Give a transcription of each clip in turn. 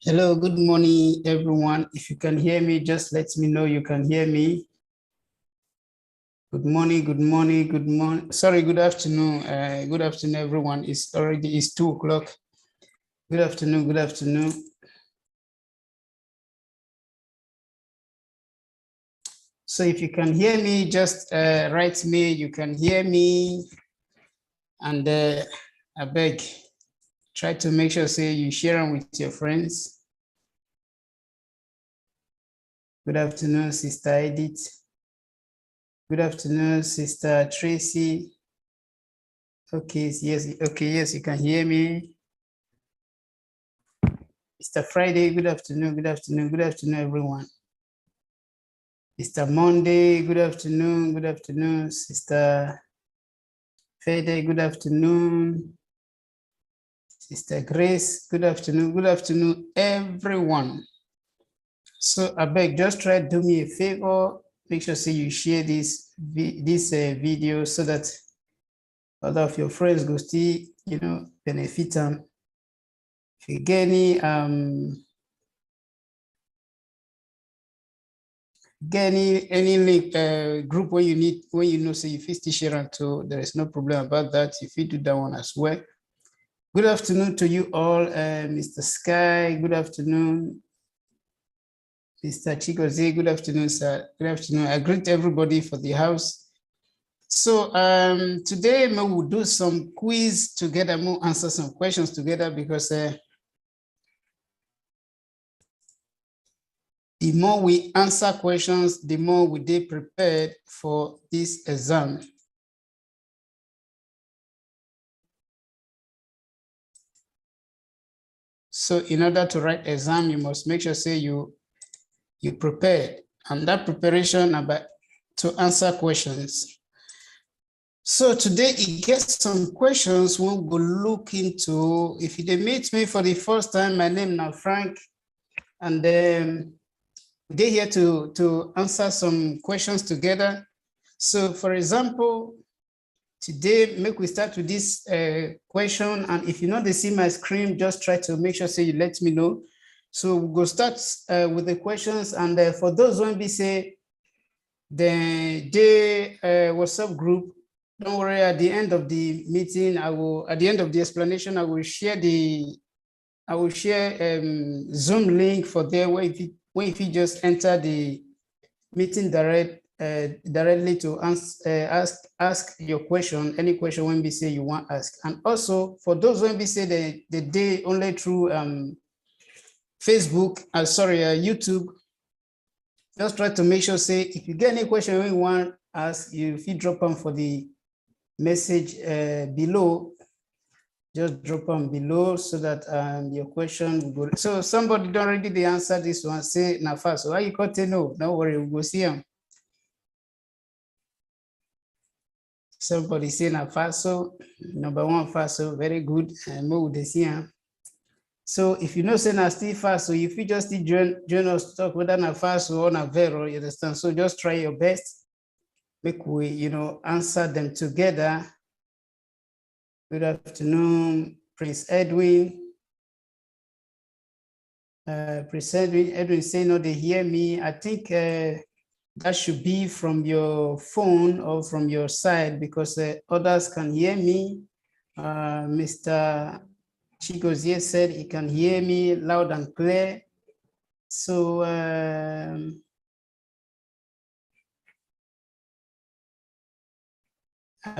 Hello, good morning, everyone. If you can hear me, just let me know you can hear me. Good morning, good morning, good morning. Sorry, good afternoon. Good afternoon, everyone. It's 2 o'clock. Good afternoon, good afternoon. So if you can hear me, just write me, you can hear me. And I beg, try to make sure, say you share them with your friends. Good afternoon, Sister Edith. Good afternoon, Sister Tracy. Okay, yes, you can hear me. Mr. Friday, good afternoon, everyone. Mr. Monday, good afternoon, Sister Fede, good afternoon. Sister Grace, good afternoon, everyone. So I beg, just try to do me a favor, make sure say you share this video so that other of your friends go see, benefit them. If you get any link group where you need, when you know, say you fit share them to, there is no problem about that. If you do that one as well. Good afternoon to you all, Mr. Sky. Good afternoon, Mr. Chigozie. Good afternoon, sir. Good afternoon. I greet everybody for the house. So today we will do some quiz together. We'll answer some questions together because the more we answer questions, the more we be prepared for this exam. So in order to write exam, you must make sure say you prepared, and that preparation about to answer questions. So today it gets some questions we'll go look into. If you meet me for the first time, my name is Frank, and they're here to answer some questions together. So for example, today, make we start with this question, and if you know they see my screen, just try to make sure say you let me know. So we'll go start with the questions, and for those when we say the WhatsApp group, don't worry, at the end of the meeting, at the end of the explanation, I will share Zoom link for there where if you just enter the meeting directly to ask your question, any question when we say you want to ask. And also for those when we say the day only through Facebook, YouTube, just try to make sure say if you get any question you want to ask, if you drop them for the message below, just drop them below so that your question will go. So somebody don't already the answer this one, say Nafaso. Why you got to know? Don't worry, we'll go see them. Somebody say Nafaso, number one Faso, very good. And more they see him. So if you know say na still Faso, if you just join us to talk whether Nafaso or Navero, you understand? So just try your best. Make we, answer them together. Good afternoon, Prince Edwin. Prince Edwin say no, they hear me. I think that should be from your phone or from your side because others can hear me. Mr. Chigozie said he can hear me loud and clear. So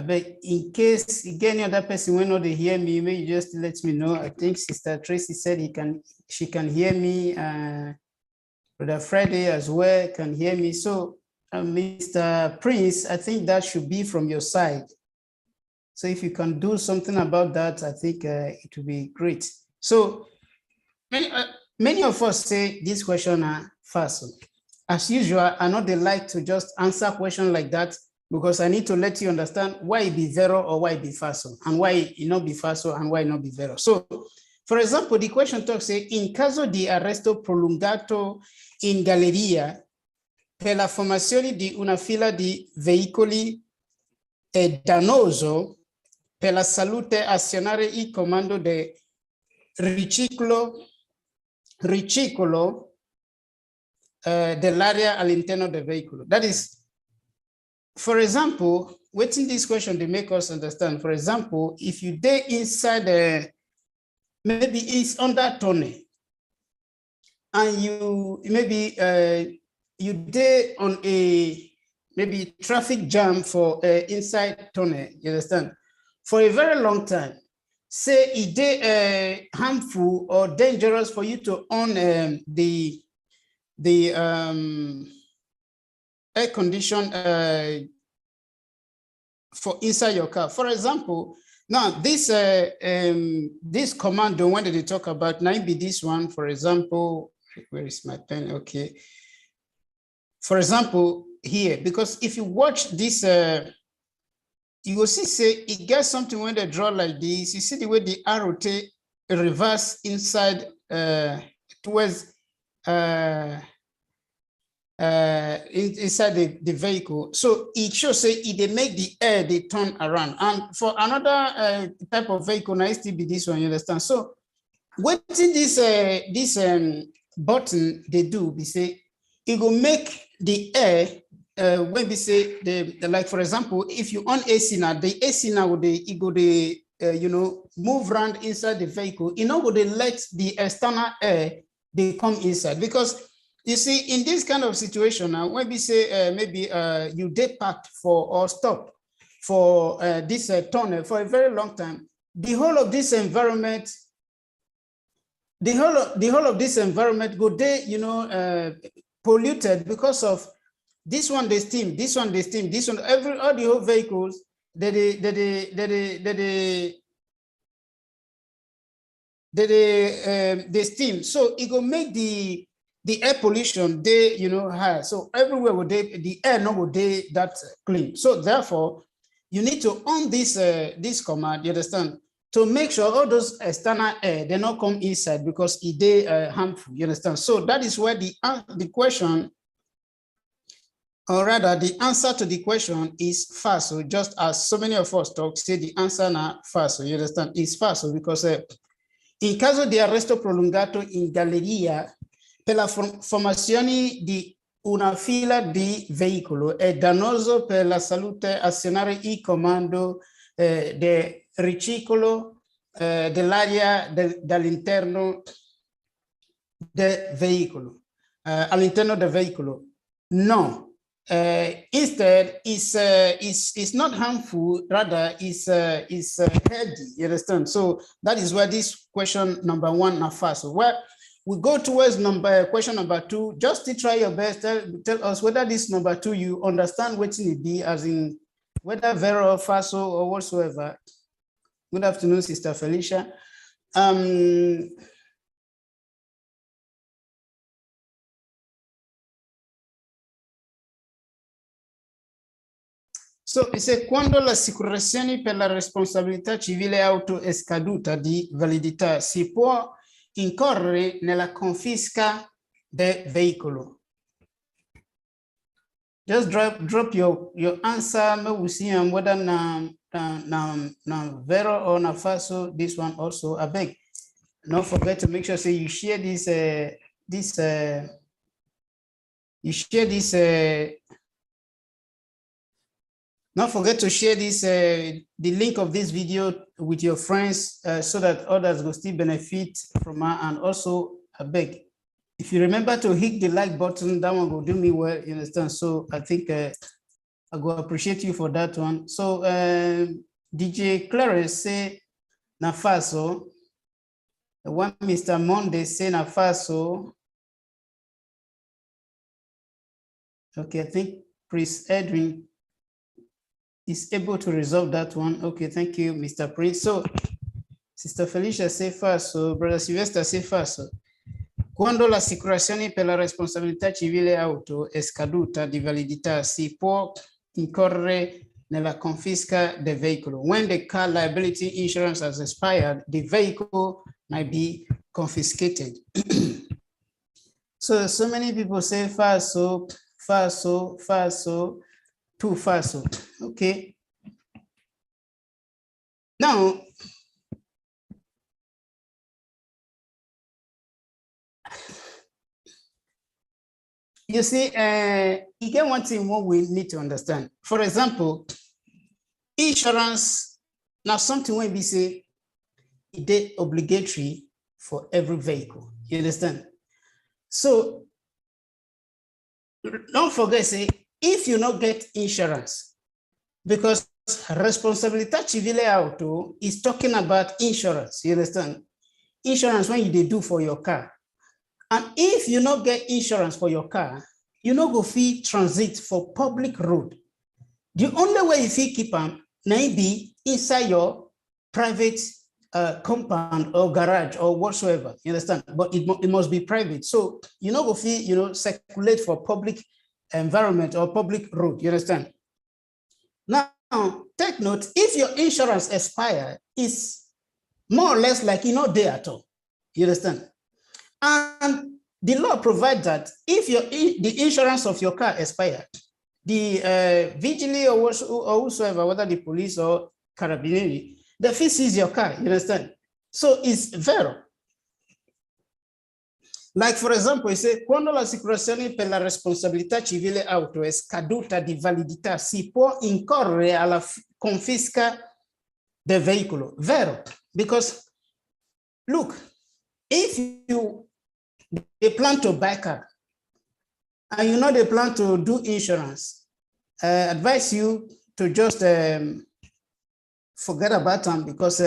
but in case any other person will not hear me, may you just let me know. I think Sister Tracy said she can hear me. Brother Friday as well can hear me. So Mr. Prince, I think that should be from your side. So if you can do something about that, I think it will be great. So many of us say this question are fast. As usual, I know they like to just answer questions like that because I need to let you understand why it be zero or why it be fast and why it not be fast and why it not be zero. So for example, the question talks say, in caso di arresto prolungato in galleria per la formazione di una fila di veicoli è dannoso per la salute azionare il comando di riciclo ricicolo dell'area all'interno del veicolo. That is, for example, waiting this question, they make us understand. For example, if you dey inside maybe it's under tunnel, and you maybe you dey on a maybe traffic jam for inside tunnel, you understand, for a very long time. Say it dey harmful or dangerous for you to on the air condition for inside your car. For example, now this this command, the one that they talk about, now be this one. For example, where is my pen? Okay. For example, here, because if you watch this, you will see, say it gets something when they draw like this. You see the way the arrow take reverse inside towards inside the vehicle. So it shows say they make the air, they turn around. And for another type of vehicle, now it still be this one, you understand? So what this button they do, we say it will make the air when we say the like, for example, if you on AC now, the AC now would it go the you know, move around inside the vehicle. You know, would they let the external air they come inside? Because you see, in this kind of situation now, when we say maybe you depart for or stop for this tunnel for a very long time, the whole of this environment, the whole of this environment go there, you know, polluted because of this one they steam, this one they steam, this one, all the whole vehicles they steam. So it will make the air pollution they, you know, high. So everywhere would they, the air no would they that clean. So therefore, you need to on this this command, you understand, to make sure all those external air they not come inside because it they harmful. You understand? So that is where the question, or rather the answer to the question is falso. Just as so many of us talk, say the answer now falso. You understand? It's falso because in caso di arresto prolungato in galleria per la formazione di una fila di veicolo è dannoso per la salute azionare il comando del riciclo dell'aria dall'interno del veicolo. All'interno del veicolo. No. Instead, it's not harmful, rather is healthy, you understand? So that is where this question number one now first. So where we go towards question number two, just to try your best, tell us whether this number two, you understand what it be, as in whether vero or falso or whatsoever. Good afternoon, Sister Felicia. So, se quando l'assicurazione per la responsabilità civile auto è scaduta di validità, si può incorrere nella confisca del veicolo. Just drop your answer. Maybe we see whether na vero or na falso. This one also. I beg. Don't forget to make sure say you share this Don't forget to share this, the link of this video with your friends so that others will still benefit from her. And also, I beg, if you remember to hit the like button, that one will do me well, you understand? So I think I go appreciate you for that one. So DJ Clarence say na falso. The one Mr. Monday say na falso. Okay, I think Priest Edwin is able to resolve that one. Okay, thank you, Mr. Prince. So, Sister Felicia say falso, Brother Sylvester say falso. Quando l'assicurazione per la responsabilità civile auto è scaduta di validità, si può incorrere nella confisca del veicolo. When the car liability insurance has expired, the vehicle might be confiscated. So many people say falso, falso, falso, too falso. Okay. Now, You see, again, one thing what we need to understand. For example, insurance, now something when we say it obligatory for every vehicle. You understand? So don't forget, say, if you not get insurance, because responsabilità civile auto is talking about insurance. You understand? Insurance when you do for your car. And if you not get insurance for your car, you not go fee transit for public road. The only way you fee keep them may be inside your private compound or garage or whatsoever. You understand? But it must be private. So you not go fee, circulate for public environment or public road. You understand? Now, take note, if your insurance expire, it's more or less like you're not there at all. You understand? And the law provides that if the insurance of your car expired, the vigilante or whosoever, whether the police or carabinieri, the fee sees your car. You understand? So it's vero. Like, for esempio, quando l'assicurazione per la responsabilità civile auto è scaduta di validità, si può incorrere alla confisca del veicolo. Vero, because look, if they plan to buy a car and you know they plan to do insurance, I advise you to just forget about them, because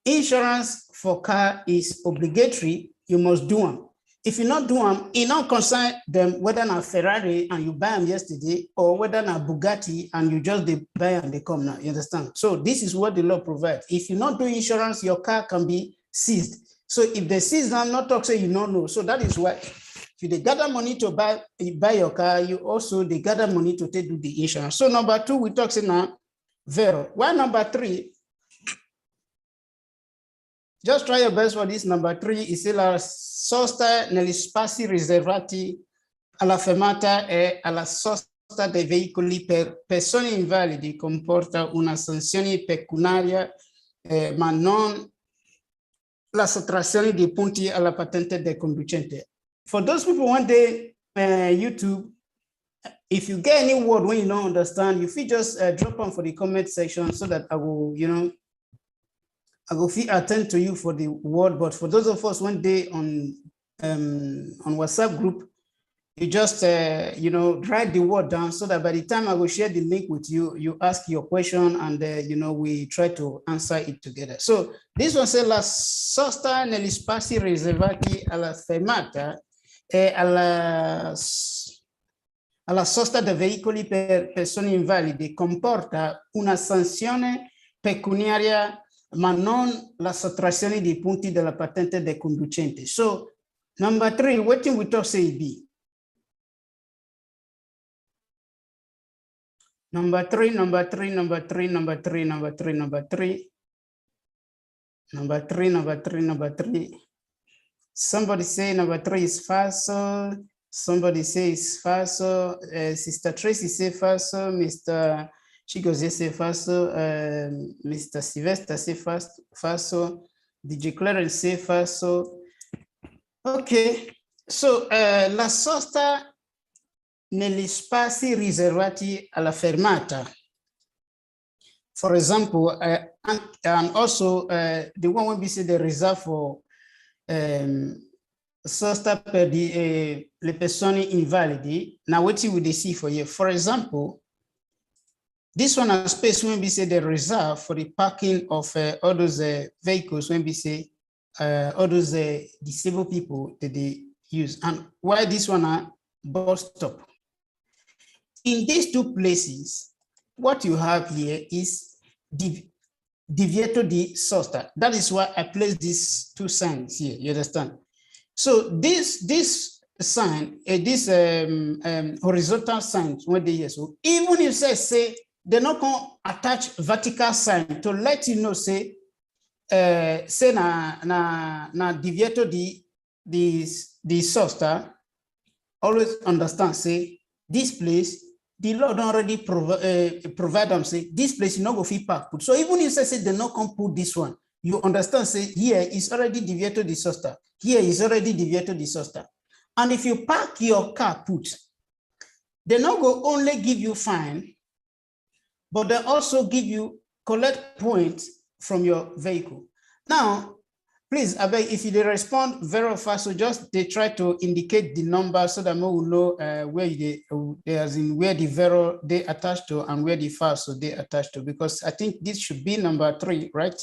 insurance for car is obligatory. You must do them. If you not do them, it not concern them whether na Ferrari and you buy them yesterday or whether na Bugatti and you just they buy and they come now. You understand? So this is what the law provides. If you not do insurance, your car can be seized. So if they seize them, not talk say you don't know. So that is why if they gather money to buy your car, you also they gather money to take do the insurance. So number 2, we talk say now vero. Why number 3? Just try your best for this. Number 3 is la sosta negli spazi riservati alla fermata e alla sosta dei veicoli per persone invalidi comporta una sanzione pecuniaria, ma non la sottrazione di punti alla patente del conducente. For those people one day, YouTube, if you get any word when you don't understand, you feel just drop them for the comment section so that I will, I will feel attend to you for the word. But for those of us one day on WhatsApp group, you just write the word down so that by the time I will share the link with you, you ask your question and we try to answer it together. So this one says la sosta negli spazi riservati alla fermata e alla sosta dei veicoli per persone invalide comporta una sanzione pecuniaria ma non la sottrazione di punti della patente del conducente. So number 3, what we talk say be? Number 3. Somebody say number 3 is falso. Somebody says falso. Sister Tracy say falso. Mr. Chigozie say falso. Mr. Sylvester say falso. DJ Clarence say falso. Okay. So la sosta negli spazi riservati alla fermata. For example, and also the one when we say the reserve for sosta per le persone invalidi. Now what you would see for you? For example, this one has space when we say the reserve for the parking of all those vehicles when we say all those disabled people that they use. And why this one are bus stop? In these 2 places, what you have here is divieto di sosta. That is why I placed these 2 signs here. You understand? So this sign, this horizontal sign, when they use, so even if say they're not going to attach vertical sign to let you know, say na divieto di sosta, always understand, say this place, the law don't already provide them, say this place you not go fit park put. So even if say they not come put this one, you understand, say here is already divieto di sosta. Here is already divieto di sosta. And if you park your car put, they not go only give you fine, but they also give you collect points from your vehicle. Now, please, I beg, if you respond very fast, so just they try to indicate the number so that we will know where where the vero they attached to and where the fast so they attached to, because I think this should be number 3, right?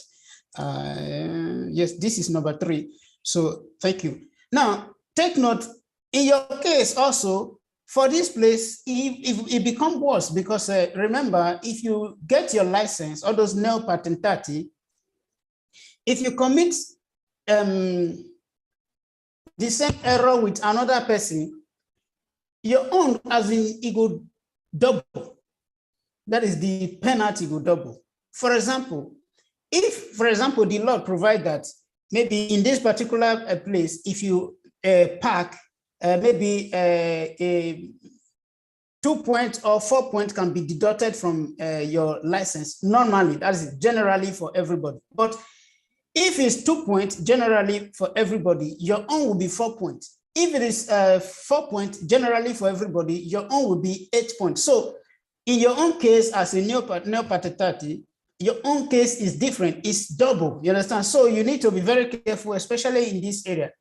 Yes, this is number 3. So thank you. Now, take note, in your case also, for this place, if it becomes worse, because remember, if you get your license, all those neo patentati, if you commit the same error with another person, your own, as in, it will double. That is the penalty will double. For example, if, for example, the law provides that maybe in this particular place, if you park, maybe a 2 points or 4 points can be deducted from your license. Normally, that is generally for everybody. But if it's 2 points, generally for everybody, your own will be 4 points. If it is 4 points, generally for everybody, your own will be 8 points. So in your own case, as a neo-patentati, your own case is different. It's double, you understand? So you need to be very careful, especially in this area.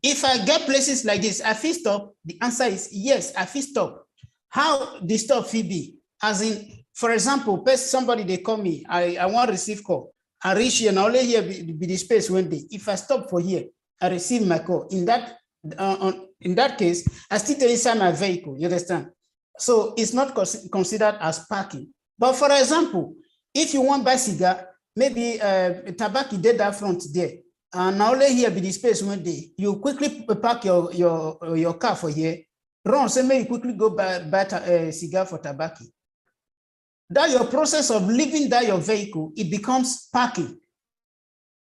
If I get places like this, I feel stop, the answer is yes, I feel stop. How the stop fee be? As in, for example, somebody, they call me, I want to receive call. I reach here, and only here be the space one day. If I stop for here, I receive my call. In that case, I still stay inside my vehicle, you understand? So it's not considered as parking. But for example, if you want to buy cigar, maybe tobacco did that front there, and now only here be the space one day, you quickly park your car for here, run, so maybe you quickly go buy a cigar for tobacco. That your process of leaving that your vehicle, it becomes parking.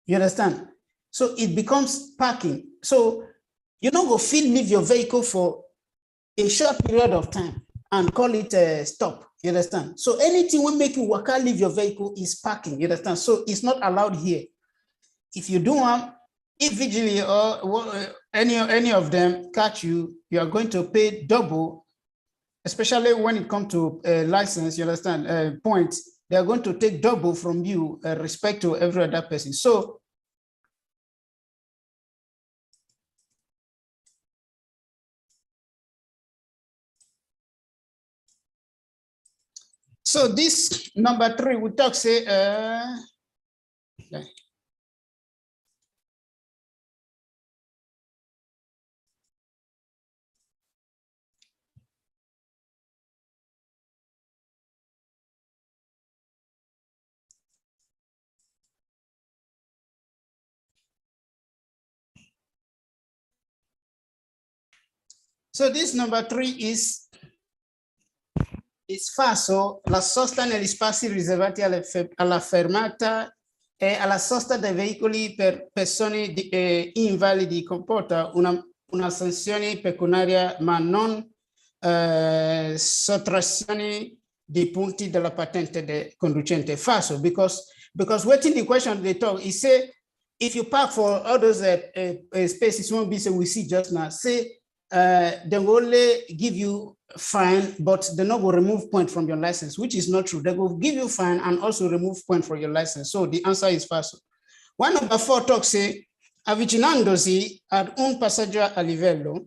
You understand? So it becomes parking. So you don't go leave your vehicle for a short period of time and call it a stop. You understand? So anything will make you walk out, leave your vehicle is parking. You understand? So it's not allowed here. If you do if vigilante or any of them catch you, you are going to pay double, especially when it comes to license, you understand, points. They are going to take double from you respect to every other person. So this number 3, we talk say, so this number 3 is FASO, la sosta negli spazi riservati alla fermata e alla sosta dei veicoli per persone invalidi comporta una sanzione pecuniaria, ma non sottrazione di punti della patente del conducente. FASO, because waiting the question they talk, he say, if you park for all those spaces, won't be, so we see just now, say, they will only give you fine, but they not will remove point from your license, which is not true. They will give you fine and also remove point from your license. So the answer is false. One number 4 talks say, avvicinandosi ad un passaggio a livello,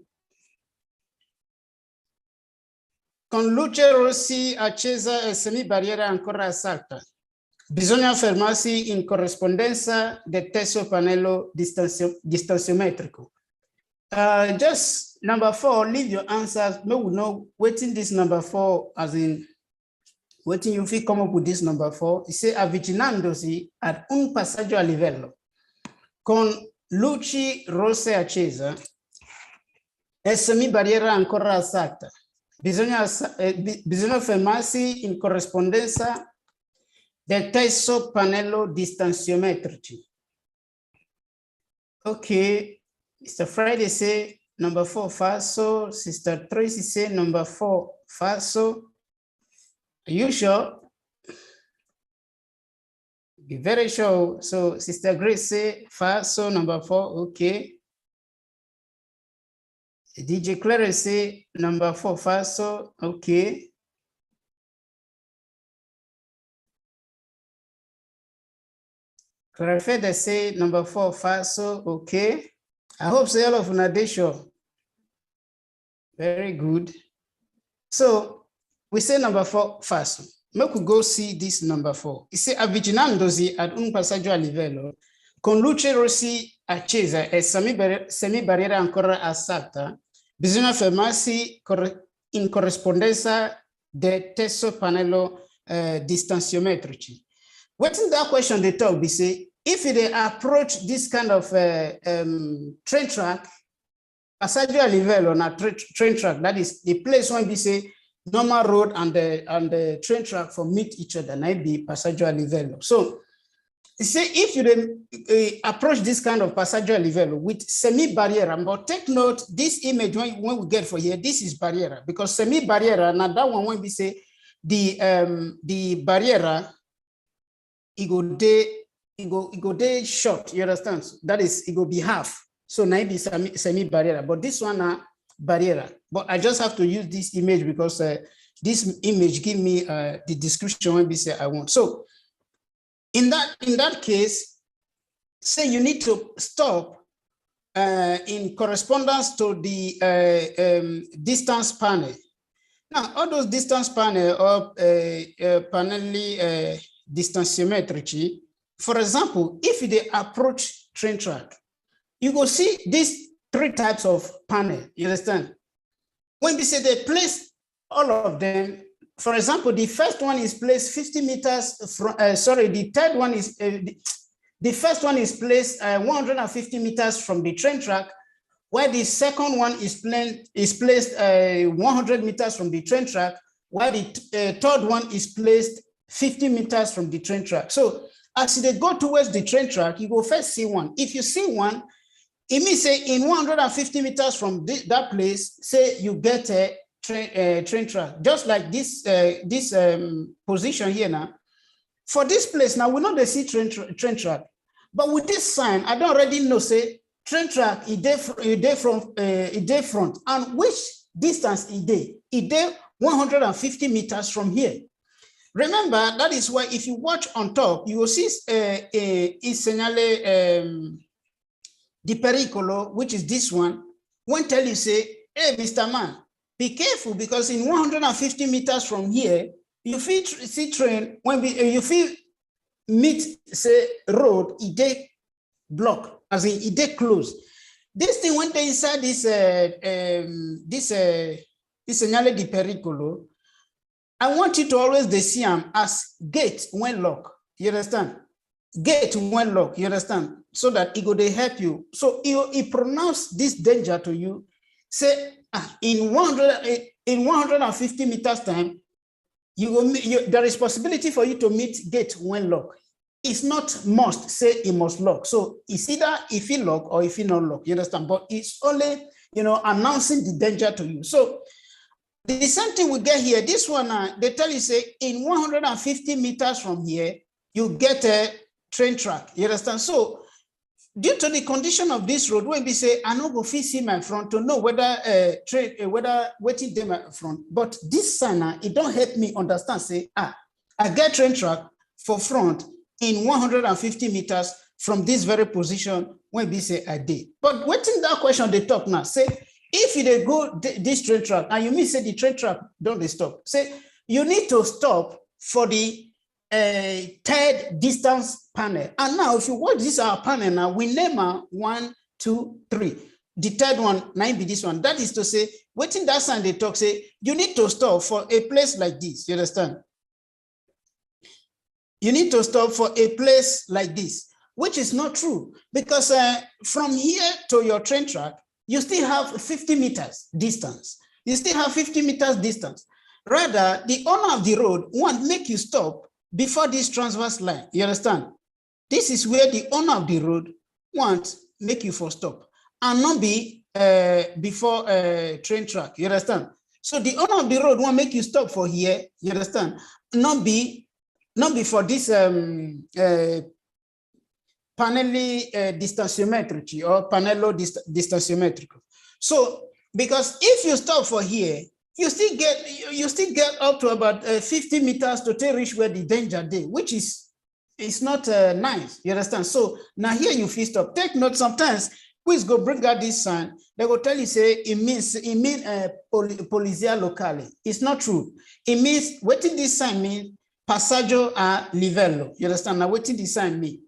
con luce rossi accesa e semibarriera ancora salta, bisogna fermarsi in corrispondenza del terzo pannello distanziometrico. Just number 4, leave your answers. No, we know waiting this number 4, as in waiting you feel come up with this number 4. You say avvicinandosi ad un passaggio a livello con luci rosse accesa e semibarriera ancora alzata. Bisogna fermarsi in corrispondenza del terzo pannello distanziometrici. Okay. Mr. Friday say number 4 falso. Sister Tracy say number 4 falso. Are you sure? Be very sure. So Sister Grace say falso, number 4. Okay. DJ Claire say number 4 Faso. Okay. Clarify they say number 4 Faso. Okay. I hope say all of you sure. Very good. So we say number 4 Faso. Make we go see this number 4. It say avvicinandosi ad un passaggio a livello con luce rossi accesa e semi-barriera ancora alzata, bisogna fermarsi in corrispondenza del terzo pannello distanziometrici. What's that question they talk? They say, if they approach this kind of train track, passaggio a livello on a train track, that is the place when we say normal road and the train track for meet each other, and I be passaggio a livello. So, say if you then approach this kind of passaggio a livello with semi-barriera, but take note, this image when we get for here, this is barriera, because semi-barriera, now that one when we say the barriera, it go day short, you understand? That is, it go be half. So now it be semi-barriera, but this one are barriera. But I just have to use this image because this image give me the description when we say I want. So in that case, say you need to stop in correspondence to the distance panel. Now, all those distance panel or panelli distanziometrici, for example, if they approach train track, you go see these 3 types of panel, you understand? When we say they place all of them, for example, the first one is placed 50 meters from, the third one is, the first one is placed 150 meters from the train track, while the second one is placed 100 meters from the train track, while the third one is placed 50 meters from the train track. So as they go towards the train track, you go first see one. If you see one, it means say in 150 meters from that place, say you get a train track, just like this position here now. For this place now, we know they see train track, but with this sign, I don't already know say train track is front, and which distance is there 150 meters from here. Remember, that is why if you watch on top, you will see il segnale di pericolo, which is this one, won't tell you say, hey, Mr. Man, be careful, because in 150 meters from here, you feel see train, when you feel meet, say, road, it block, as in it close. This thing went inside this segnale di pericolo. I want you to always see them as gate when lock. You understand? Gate when lock. You understand? So that it go they help you. So it pronounce this danger to you. Say in 150 meters time, there is possibility for you to meet gate when lock. It's not must say it must lock. So it's either if it lock or if it not lock. You understand? But it's only announcing the danger to you. So the same thing we get here. This one, they tell you, say, in 150 meters from here, you get a train track. You understand? So, due to the condition of this road, when we say, I no go fit see my front to know whether whether waiting them my front, but this sign, it don't help me understand. Say, I get train track for front in 150 meters from this very position when we say I did. But waiting that question they talk now, say, if they go this train track and you mean say the train track don't they stop, say you need to stop for the third distance panel. And now if you watch this our panel now, we name 1, 2, 3. The third one might be this one. That is to say, waiting that sign they talk, say you need to stop for a place like this. You understand? You need to stop for a place like this, which is not true, because from here to your train track, you still have 50 meters distance. You still have 50 meters distance. Rather, the owner of the road won't make you stop before this transverse line. You understand? This is where the owner of the road wants make you for stop and not be before train track. You understand? So the owner of the road won't make you stop for here. You understand? Not be for this panelli distanziometrici or panello distanziometrico. So Because if you stop for here, you still get up to about 50 meters to reach where the danger day, which is not nice. You understand? So now here you feel stop. Take note. Sometimes quiz go bring out this sign. They go tell you say it means polizia locale. It's not true. It means what did this sign mean? Passaggio a livello. You understand? Now what did this sign mean?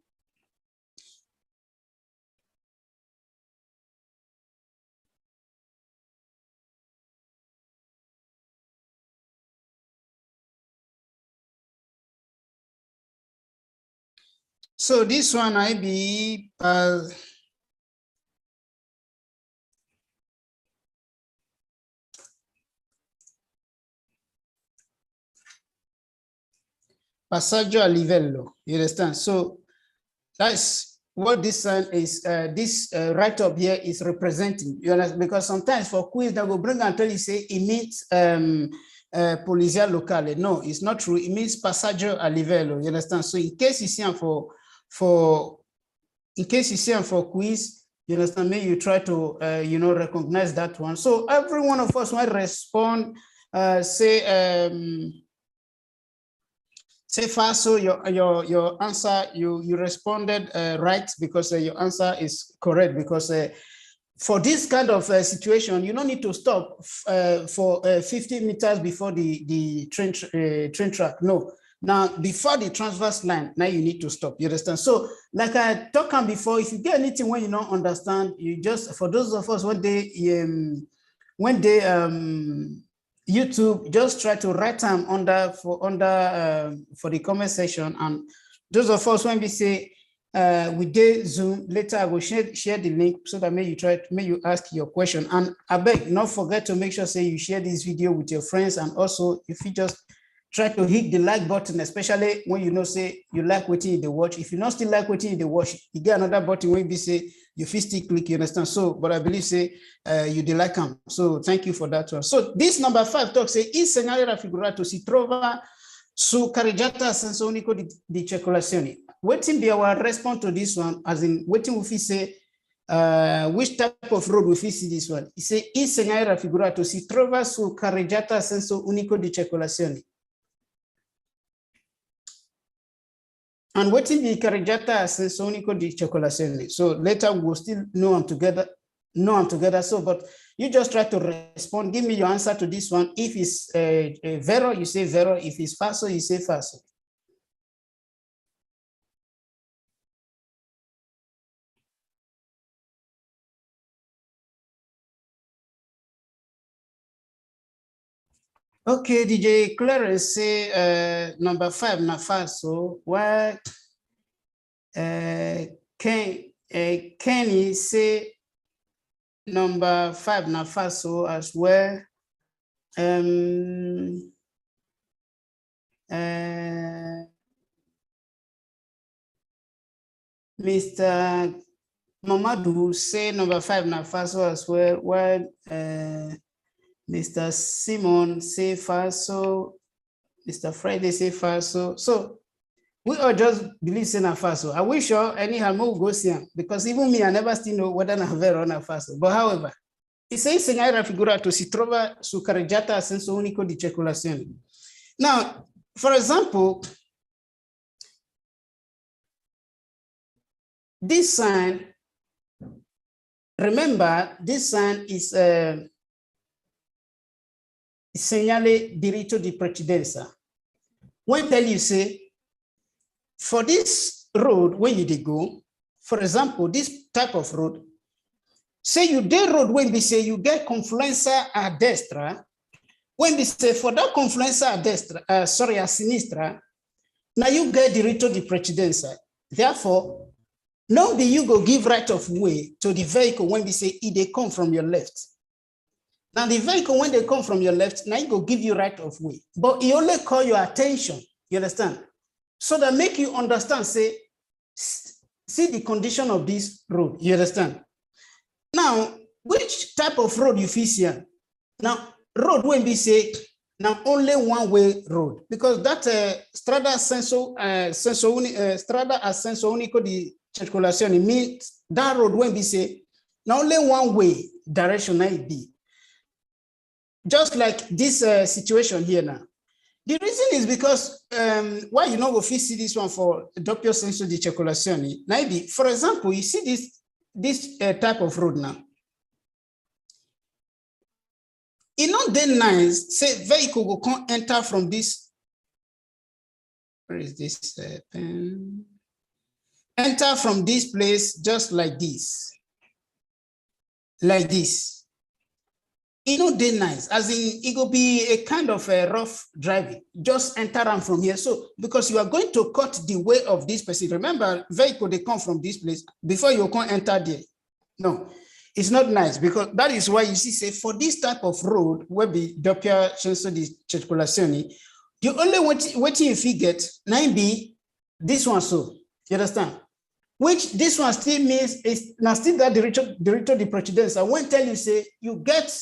So this one I be passaggio a livello. You understand? So that's what this sign is. This right up here is representing. You understand? Because sometimes for quiz they will bring until you say it means polizia locale. No, it's not true. It means passaggio a livello. You understand? So in case you see them for quiz, you understand me, you try to recognize that one. So every one of us might respond, say Faso, your answer, you responded right, because your answer is correct, because for this kind of situation, you don't need to stop for 50 meters before the train track. No. Now, before the transverse line, now you need to stop. You understand? So, like I talked on before, if you get anything when you don't understand, you just, for those of us when they YouTube, just try to write them for the comment section. And those of us when we say we did Zoom, later I will share the link so that may you ask your question. And I beg, not forget to make sure say you share this video with your friends, and also if you just try to hit the like button, especially when you know say you like what you watch. If you not still like what you watch, you get another button where you say you still click, you understand? So, but I believe say you did like them. So thank you for that one. So this number 5 talks say il segnale raffigurato si trova su carreggiata a senso unico di circolazione. Waiting be our response to this one, as in waiting if we say which type of road we see this one. It say il segnale raffigurato si trova su carreggiata a senso unico di circolazione. And waiting the carreggiata a senso unico di circolazione. So later we'll still know them together. So, but you just try to respond. Give me your answer to this one. If it's vero, you say vero. If it's falso, you say falso. Okay, DJ Clarence say number 5 na falso. What Kenny say number 5 na falso as well. Mr. Mamadou say number 5 na falso as well. While Mr. Simon say falso, Mr. Friday say falso. So we all just believe say na falso. I wish you anyhow we'll go see him, because even me, I never still know whether na vero or na falso. But however, it says segnale raffigurato si trova su carreggiata a senso unico di circolazione. Now, for example, this sign, remember, this sign is segnale diritto di precedenza. When tell you say, for this road, when you go, for example, this type of road, say you did road when we say you get confluenza a destra, when we say for that confluenza a destra, a sinistra, now you get diritto di precedenza. Therefore, now you go give right of way to the vehicle when we say they come from your left. Now the vehicle, when they come from your left, now you go give you right of way. But he only call your attention, you understand? So that make you understand, say, see the condition of this road, you understand? Now, which type of road you face here? Now, road when we say, now only one way road, because that strada a senso unico di circolazione means that road when we say, now only one way direction might be. just like this situation here now. The reason is because why you know if you see this one for doppio senso di circolazione. Maybe, for example, you see this type of road now. It's not then nice, say vehicle will come enter from this. Where is this pen? Enter from this place just like this. Like this. It not then nice, as in it will be a kind of a rough driving. Just enter them from here. So because you are going to cut the way of this person. Remember, vehicle they come from this place before you can enter there. No, it's not nice, because that is why you see, say for this type of road where be doppia senso di circolazione, the only waiting if you get 9B, this one, so you understand? Which this one still means is now still that diritto di precedenza. I won't tell you, say you get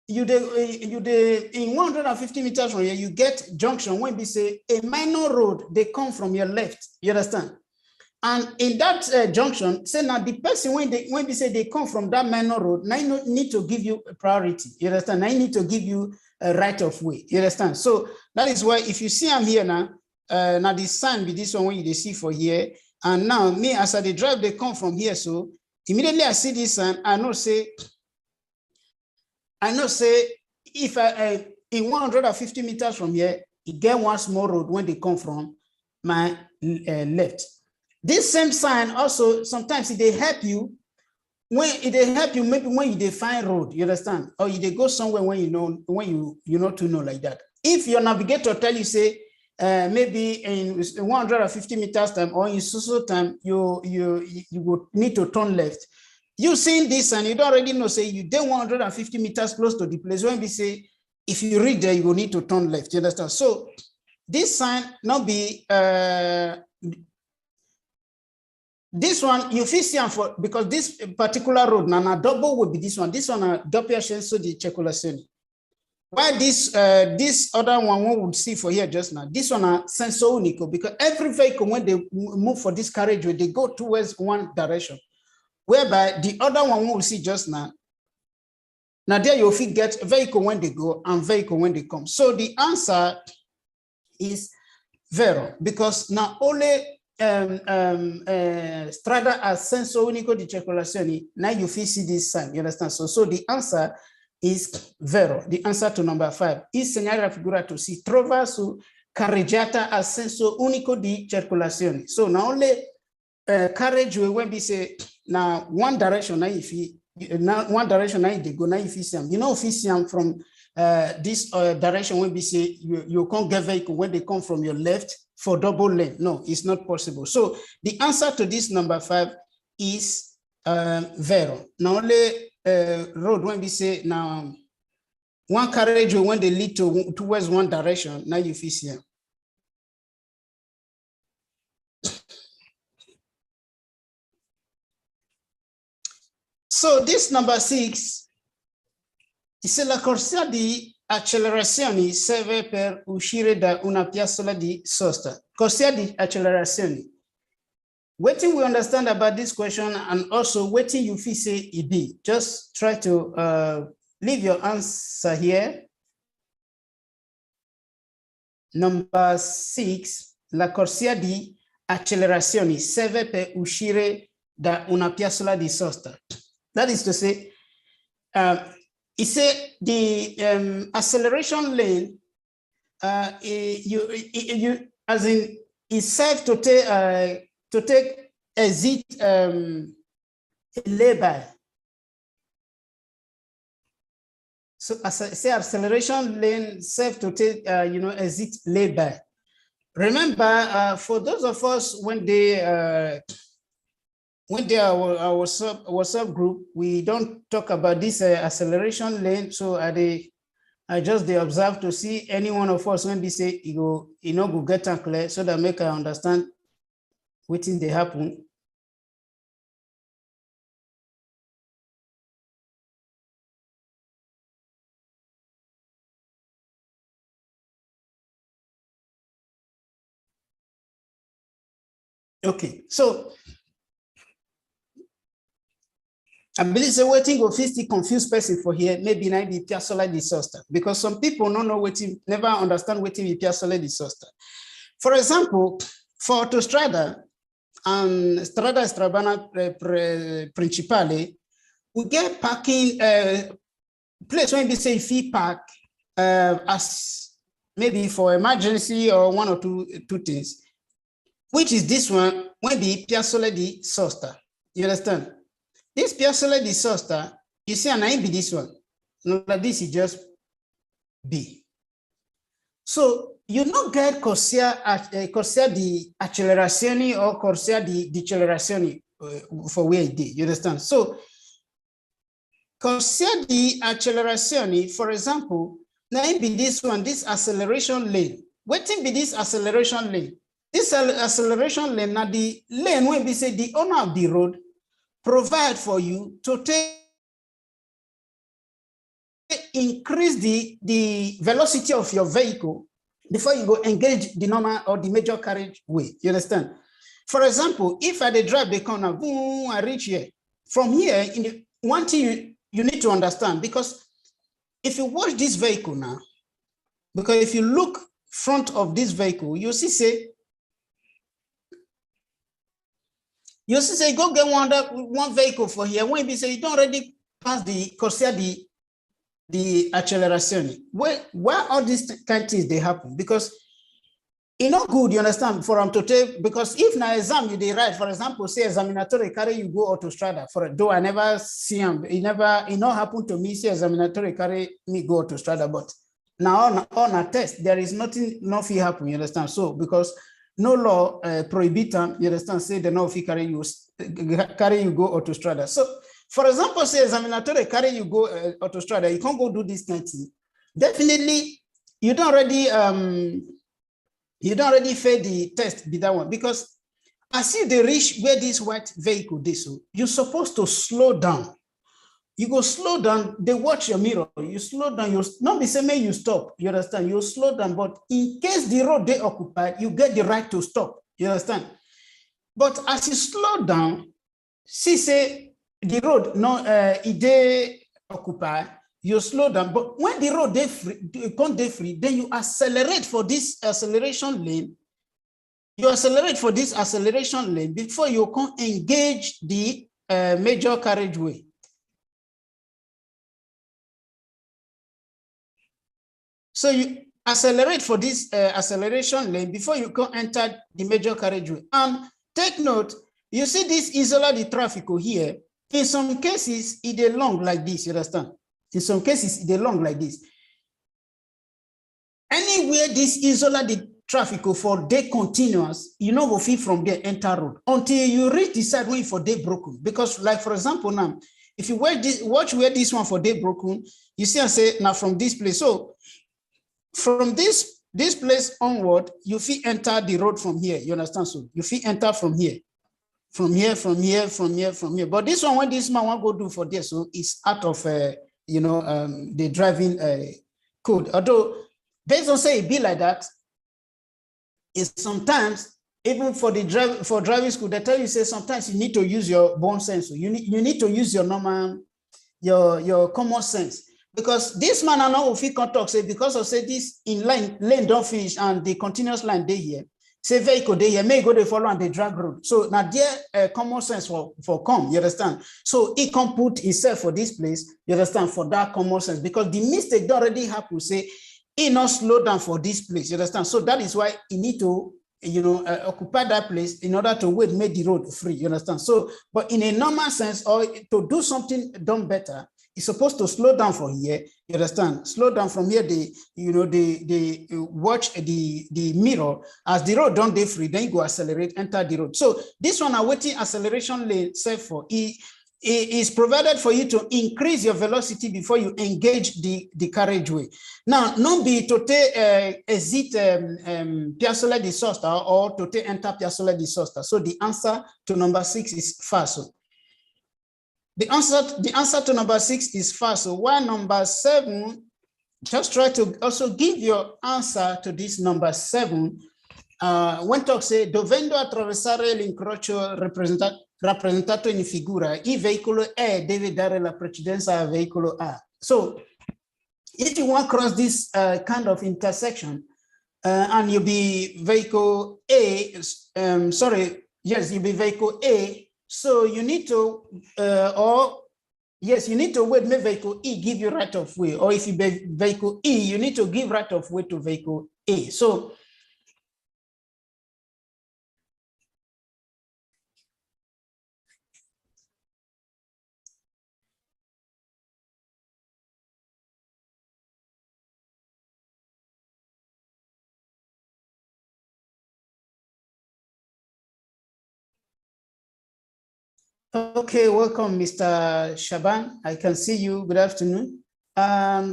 in 150 meters from here, you get junction when we say a minor road, they come from your left. You understand? And in that junction, say now the person when we say they come from that minor road, now you need to give you a priority. You understand? Now I need to give you a right of way. You understand? So that is why if you see I'm here now, now the sign be this one when you see for here, and now me as I drive, they come from here. So immediately I see this sign, I know say if I in 150 meters from here, you get one small road when they come from my left. This same sign also sometimes they help you maybe when you define road, you understand, or you they go somewhere when you know to know like that. If your navigator tell you say maybe in 150 meters time or in so time you would need to turn left. You seeing this and you don't already know, say you did 150 meters close to the place when we say if you reach there you will need to turn left. You understand? So this sign not be this one you feel see for because this particular road now double would be this one a doppia senso di circolazione. Why this other one would see for here just now, this one a senso unico, because every vehicle when they move for this carriageway they go towards one direction, whereby the other one will see just now. Now there you will get vehicle when they go and vehicle when they come. So the answer is vero, because not only strada a senso unico di circolazione, now you see this sign, you understand? So the answer is vero. The answer to number 5 is segnale raffigurato si trova su carreggiata a senso unico di circolazione. So now only carriageway when we say now one direction, now if you now one direction now they go now if you see them, you know if you see them from this direction when we say you can't get vehicle when they come from your left for double lane. No, it's not possible. So the answer to this number 5 is vero. Now only road when we say now one carriage when they lead towards one direction, now you see here. So this number 6 is la corsia di accelerazioni serve per uscire da una piazzola di sosta. Corsia di accelerazioni. Waiting we understand about this question and also waiting you feel say it be. Just try to leave your answer here. Number 6, la corsia di accelerazioni serve per uscire da una piazzola di sosta. That is to say, it say the acceleration lane, as in is safe to take exit lay-by. So as I say, acceleration lane safe to take exit lay-by. Remember, for those of us when they are our WhatsApp group, we don't talk about this acceleration lane. So I just observe to see any one of us when they say go get and clear so that make I understand what thing they happen. Okay, so I believe the waiting go still confuse person for here, maybe not be piazzola disaster, because some people don't know waiting, never understand waiting be piazzola disaster. For example, for autostrada and strada strabana principale, we get parking place when we say fee park as maybe for emergency or one or two things, which is this one when be piazzola di sosta. You understand? This piazzola di sosta, you see, and I be this one. No, this is just B. So you not get corsia di accelerazioni or corsia di decelerazioni for where it did. You understand? So corsia di accelerazioni, for example, now be this one, this acceleration lane. Waiting be this acceleration lane. This acceleration lane, now the lane when we say the owner of the road provide for you to increase the velocity of your vehicle before you go engage the normal or the major carriage way. You understand? For example, if I drive the corner, boom, I reach here. From here, one thing you need to understand, because if you watch this vehicle now, because if you look front of this vehicle, you see say go get one vehicle for here. When we say you don't already pass the corsia the acceleration, why all these kind of things they happen? Because it's not good, you understand, for them to take, because if na exam you they write, for example, say examinatory carry you go autostrada, for though I never see him, it not happen to me, say examinatory carry me go autostrada, but now on a test, there is nothing happen, you understand? So because no law prohibit them, you understand, say the no fee carry you go autostrada. So for example, say examinatory carry you go autostrada, you can't go do this kind of thing. Definitely, you don't already fail the test be that one, because as if they reach where this white vehicle is, so you're supposed to slow down. You go slow down, they watch your mirror, you slow down, you not be saying you stop, you understand, you slow down, but in case the road they occupied, you get the right to stop, you understand? But as you slow down, see say the road they occupy, you slow down, but when the road they free, then you accelerate for this acceleration lane. You accelerate for this acceleration lane before you can engage the major carriageway. So you accelerate for this acceleration lane before you can enter the major carriageway. And take note, you see this isola di traffico here. In some cases, it is long like this, you understand? In some cases, it is long like this. Anywhere this isola di traffico for day continuous, you know go fit from there enter road until you reach the side where for day broken. Because like for example now, if you watch where this one for day broken, you see I say now from this place. So from this place onward, you feel enter the road from here. You understand? So you feel enter from here. From here. But this one, when this man want go do for this, so it's out of the driving code. Although based on say it be like that, is sometimes even for the driving school, they tell you say sometimes you need to use your bone sense. You need to use your normal your common sense. Because this man I know if he can talk say because of say this in lane don't finish and the continuous line they here. Say vehicle they here may go they follow and they drag road. So now there common sense for come, you understand? So he can put himself for this place, you understand, for that common sense, because the mistake already happened. Say he not slow down for this place, you understand? So that is why he need to occupy that place in order to make the road free, you understand? So, but in a normal sense, or to do something done better, it's supposed to slow down from here, you understand? Slow down from here, they watch the mirror. As the road don't they free, then you go accelerate, enter the road. So this one, awaiting acceleration lane set for is provided for you to increase your velocity before you engage the carriageway. Now, non be to exit piazzola di sosta or to enter piazzola di sosta. So the answer to number 6 is false. The answer to number 6 is false. So while number 7, just try to also give your answer to this number 7. When talk say dovendo attraversare l'incrocio rappresentato in figura, il veicolo E deve dare la precedenza al veicolo A. So if you want to cross this kind of intersection, and you'll be vehicle A, you'll be vehicle A, so you need to, you need to wait, make vehicle E give you right of way, or if you be vehicle E, you need to give right of way to vehicle A. So okay, welcome, Mr. Shaban. I can see you. Good afternoon.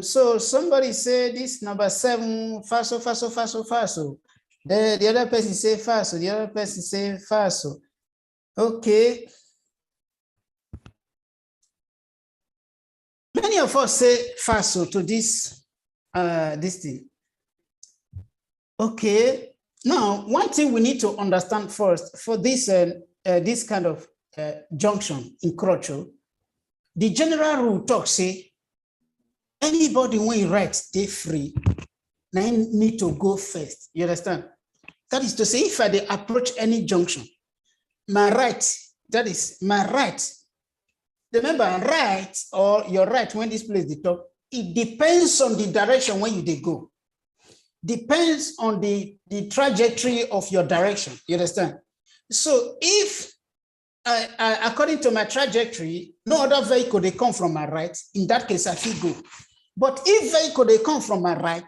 So somebody said this number 7, faso, faso, faso, faso. The other person say faso, the other person say faso. Okay. Many of us say faso to this thing. Okay. Now, one thing we need to understand first for this this kind of junction in Crocho, the general rule talks say anybody when he writes they free, now need to go first. You understand? That is to say, if I approach any junction, my right, that is my right. Remember, right or your right when this place the top, it depends on the direction when you go. Depends on the trajectory of your direction. You understand? So if according to my trajectory, no other vehicle they come from my right, in that case I feel go. But if vehicle they come from my right,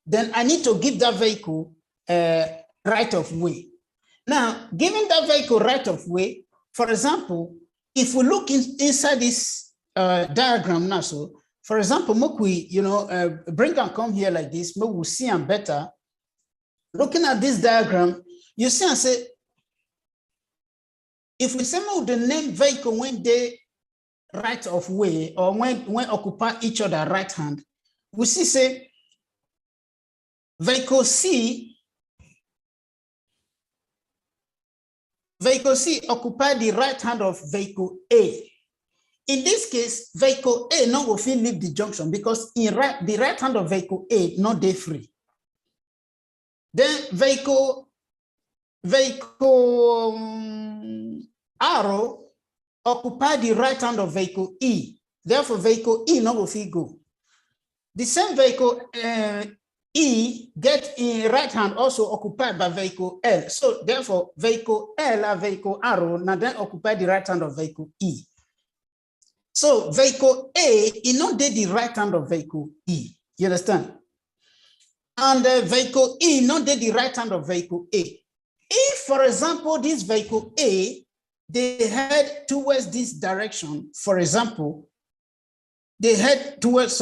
then I need to give that vehicle right of way. Now, giving that vehicle right of way, for example, if we look inside this diagram now, so for example, Mokwi, bring and come here like this, we will see them better. Looking at this diagram, you see and say, if we say the name vehicle when they right of way or when occupy each other right hand, we see say vehicle C occupy the right hand of vehicle A. In this case, vehicle A no go fit leave the junction because the right hand of vehicle A not day free. Then vehicle arrow occupy the right hand of vehicle E. Therefore, vehicle E no go fit go. The same vehicle E get in right hand also occupied by vehicle L. So therefore, vehicle L and vehicle arrow now then occupy the right hand of vehicle E. So vehicle A is not the right hand of vehicle E. You understand? And vehicle E not the right hand of vehicle A. If, for example, this vehicle A, they head towards this direction, for example, they head towards,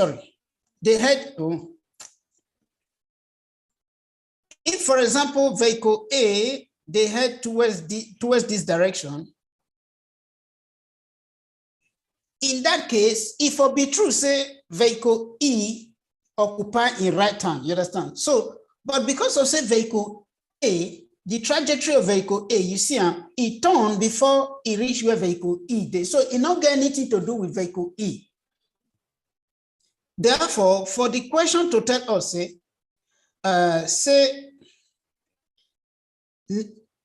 if, for example, vehicle A, they head towards this direction, in that case, if it be true, say vehicle E occupy in right hand, you understand? So, but because of say vehicle A, the trajectory of vehicle A, you see, it turned before it reached where vehicle E did. So it not get anything to do with vehicle E. Therefore, for the question to tell us, say,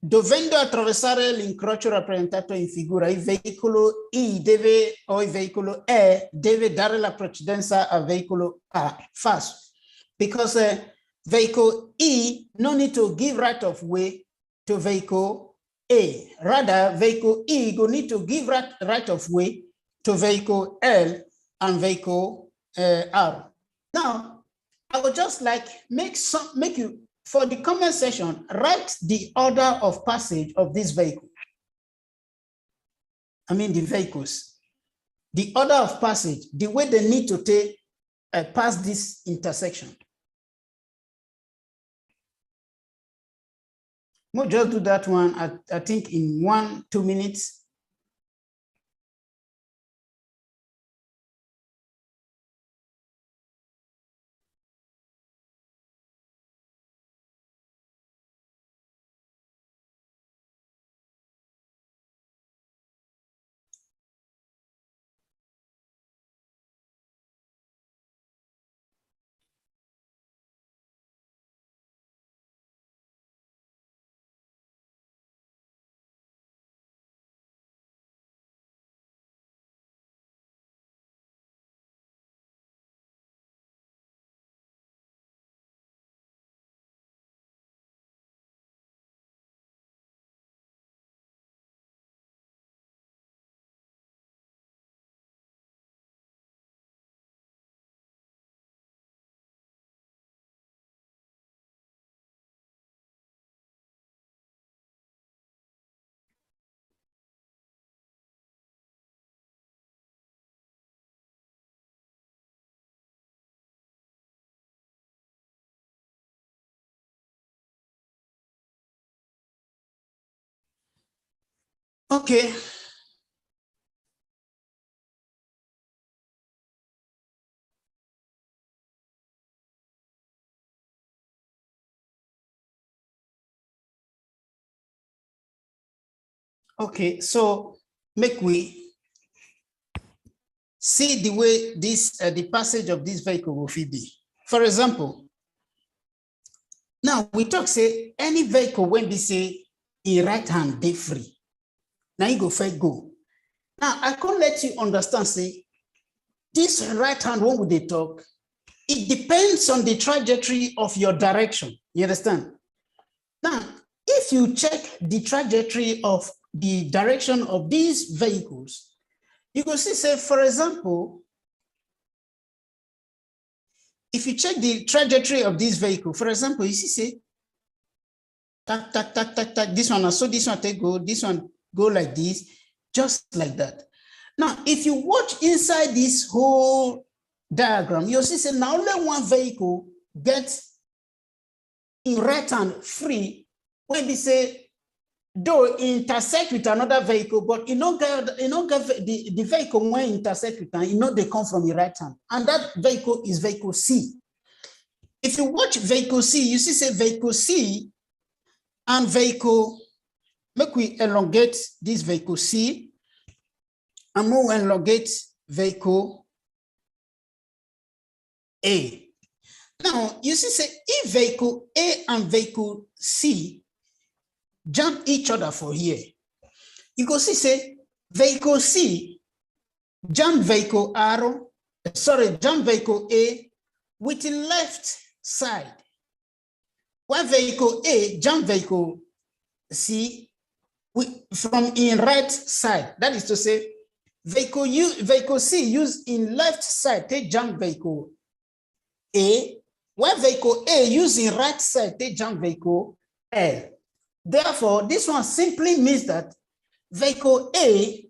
dovendo attraversare l'incrocio rappresentato in figura, il veicolo I deve, o il veicolo E deve dare la precedenza al veicolo A, fast. Because vehicle E no need to give right of way to vehicle A. Rather, vehicle E go need to give right of way to vehicle L and vehicle R. Now, I would just like make you, for the comment section, write the order of passage of this vehicle. I mean the vehicles. The order of passage, the way they need to take pass this intersection. We'll just do that one, I think in 1-2 minutes. Okay. Okay, so make we see the way this the passage of this vehicle will be. For example, now we talk say any vehicle when we say in right hand they free. Now you go first go. Now I can't let you understand say this right hand when they talk, it depends on the trajectory of your direction. You understand? Now, if you check the trajectory of the direction of these vehicles, you can see, say, for example, if you check the trajectory of this vehicle, for example, you see, say, tack, tack, tack, tack, tack, this one, so this one take go, this one go like this, just like that. Now, if you watch inside this whole diagram, you'll see, say, now only one vehicle gets in right hand free when we say, though intersect with another vehicle, but the vehicle when intersect with them, they come from the right hand. And that vehicle is vehicle C. If you watch vehicle C, you see say vehicle C and vehicle, make we elongate this vehicle C and more elongate vehicle A. Now, you see say if vehicle A and vehicle C jump each other for here, you go see say vehicle C jump vehicle jump vehicle A with the left side, while vehicle A jump vehicle C from in right side. That is to say, vehicle C use in left side take jump vehicle A, while vehicle A using right side take jump vehicle L. Therefore, this one simply means that vehicle A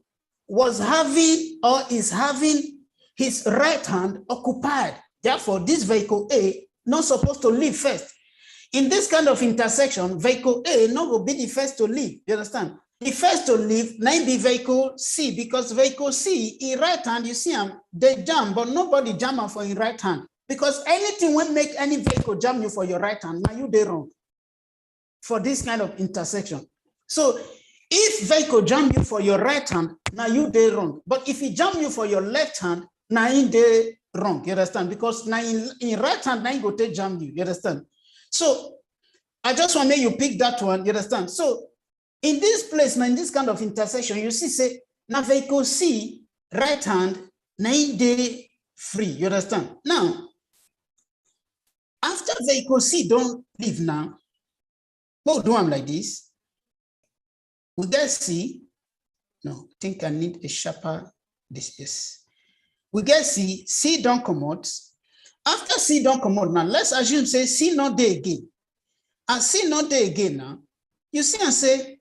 was having or is having his right hand occupied. Therefore, this vehicle A not supposed to leave first. In this kind of intersection, vehicle A not will be the first to leave. You understand? The first to leave might be vehicle C, because vehicle C in right hand, you see them, they jam, but nobody jam for in right hand. Because anything will make any vehicle jam you for your right hand, now you they wrong for this kind of intersection. So if vehicle jam you for your right hand, now you they wrong. But if he jam you for your left hand, now you they wrong. You understand? Because now in right hand, now you go to jam you. You understand? So I just want to make you pick that one. You understand? So in this place, now in this kind of intersection, you see, say, now vehicle C, right hand, now they free. You understand? Now, after vehicle C don't leave now, we'll do them like this. We get C. No, I think I need a sharper this. We get C. C don't come out. After C don't come out now, let's assume say C not there again. And C not there again now. You see and say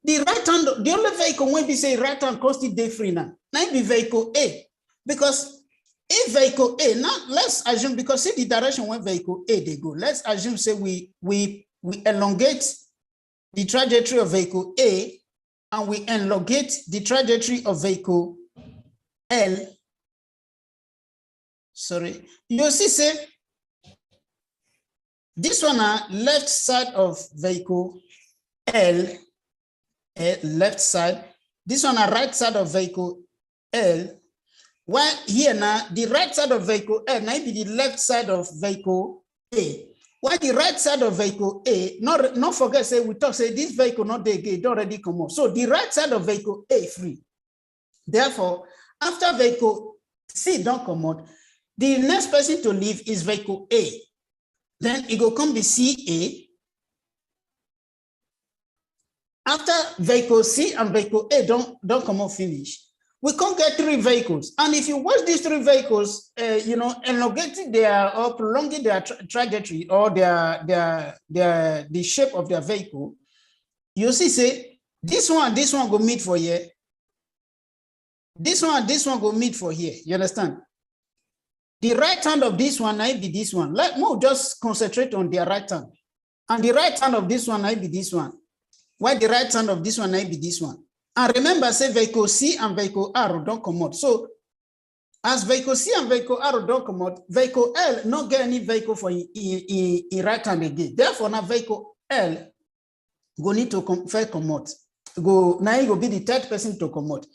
the right hand, the only vehicle when we say right hand constitute day free now. Now be vehicle A. Because if vehicle A, now let's assume, because see the direction when vehicle A they go. Let's assume say we elongate the trajectory of vehicle A and we elongate the trajectory of vehicle L. Sorry, you see, say this one left side of vehicle L, left side. This one right side of vehicle L. While here now, the right side of vehicle L now be the left side of vehicle A. While the right side of vehicle A, not forget, say we talk, say this vehicle not there again, it already come out. So the right side of vehicle A free. Therefore, after vehicle C don't come out, the next person to leave is vehicle A. Then it will come be CA. After vehicle C and vehicle A don't come out finish, we can't get 3 vehicles. And if you watch these 3 vehicles, elongating their or prolonging their trajectory or the shape of their vehicle, you see, say this one go meet for here. This one go meet for here. You understand? The right hand of this one might be this one. Let me just concentrate on their right hand. And the right hand of this one might be this one. While the right hand of this one might be this one. And remember, say vehicle C and vehicle R don't come out. So as vehicle C and vehicle R don't come out, vehicle L not get any vehicle for in right hand again. Therefore, now vehicle L go need to first come out. Go now he go be the third person to come out.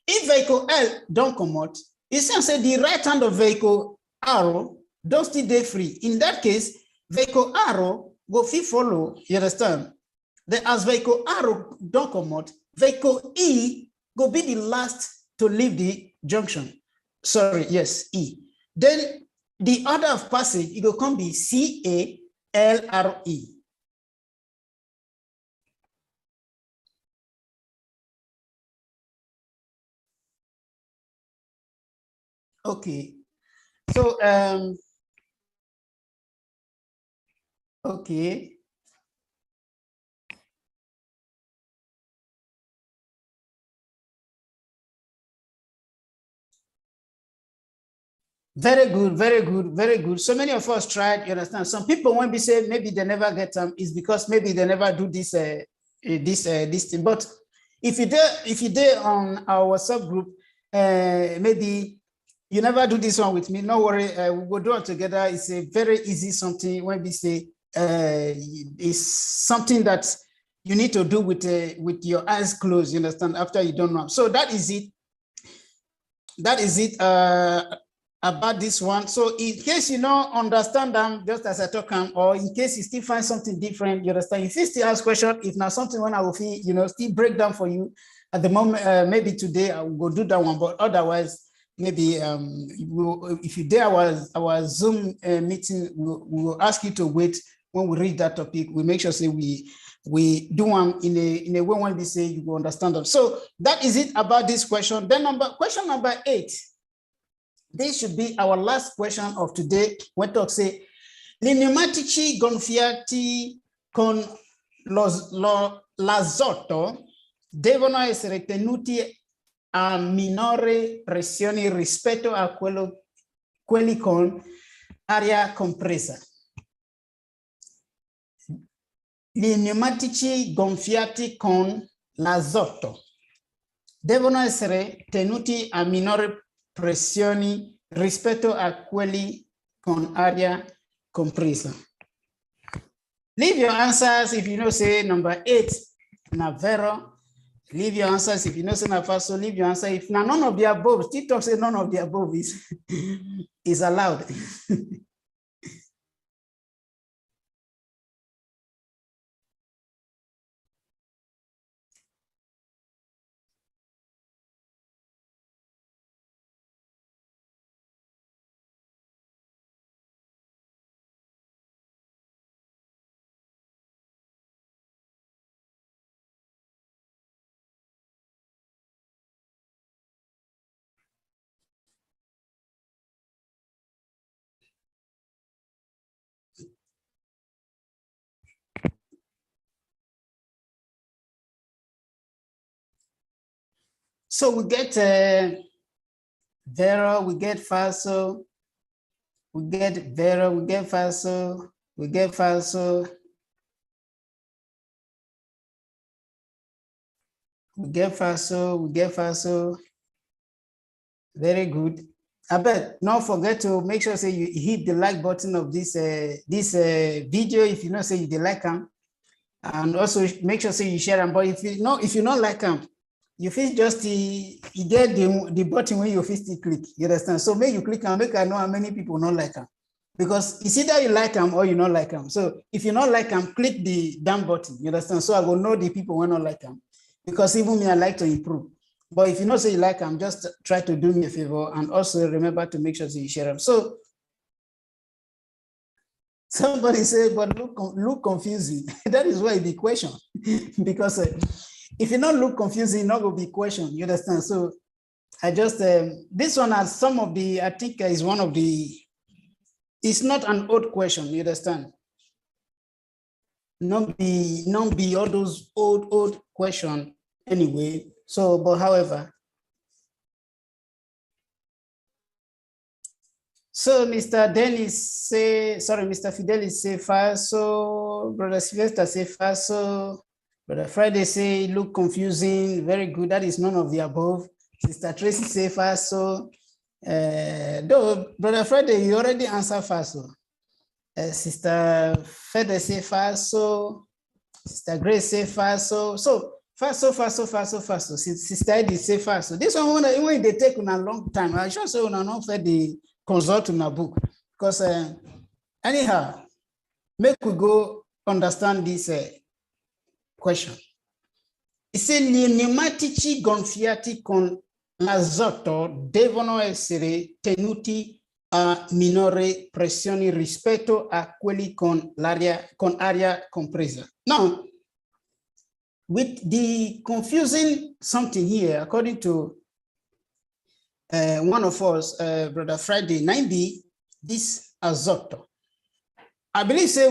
If vehicle L don't come out, it seems say the right hand of vehicle R don't still dey free. In that case, vehicle R go fit follow. You understand? Then as vehicle R don't come out, vehicle E go be the last to leave the junction. Sorry, yes, E. Then the order of passage, it will come be C-A-L-R-E. Okay. So, okay. Very good, very good, very good. So many of us tried, you understand. Some people, when we say maybe they never get them, is because maybe they never do this this thing. But if you did on our subgroup, maybe you never do this one with me, no worry, we will do it together. It's a very easy something when we say it's something that you need to do with your eyes closed, you understand, after you don't know. So that is it. That is it about this one. So in case you don't understand them, just as I talk them, or in case you still find something different, you understand, if you still ask question, if not something when I will feel, still break down for you at the moment, maybe today I will go do that one, but otherwise, maybe if you dare our Zoom meeting, we'll ask you to wait when we read that topic. We make sure say we do one in a way when we say you will understand them. So that is it about this question. Then question number 8. This should be our last question of today. When talk say, gli pneumatici gonfiati con l'azoto devono essere tenuti a minore pressione rispetto a quelli con aria compresa. Gli pneumatici gonfiati con l'azoto devono essere tenuti a minore pressioni rispetto a quelli con aria compresa. Leave your answers if you know say number 8 na vero. Leave your answers if you know say na false. So leave your answer. If na none of the above, still talk say none of the above is allowed. So we get vero, we get falso, we get vero, we get falso, we get falso, we get falso, we get falso. Very good. I bet don't forget to make sure say you hit the like button of this video if you know say you like them, and also make sure say you share them. But if you not like them, you feel just you get the button when you still click. You understand? So make you click and make I know how many people not like them, because it's either you like them or you not like them. So if you not like them, click the down button. You understand? So I will know the people who not like them, because even me I like to improve. But if you not say you like them, just try to do me a favor and also remember to make sure that you share them. So somebody said, but look confusing. That is why it be question, because if you not look confusing, it not going to be question. You understand? So I just this one has some of the, I think is one of the, it's not an old question. You understand? Not be all those old question anyway. So, but however, so Mr. Dennis say, sorry, Mr. Fidelis say falso, Brother Sylvester say falso, Brother Friday say, look confusing, very good. That is none of the above. Sister Tracy say fast, so though Brother Friday, you already answered fast. So Sister Fede say fast, so Sister Grace say fast, so fast. So Sister Eddie say fast. So this one when they take on a long time. I sure say on not for the consult in a book because anyhow, make we go understand this question. It says gli pneumatici gonfiati con l'azoto devono essere tenuti a minore pressione rispetto a quelli con aria compresa. Now, with the confusing something here, according to one of us, Brother Friday, 9B, this azoto. I believe say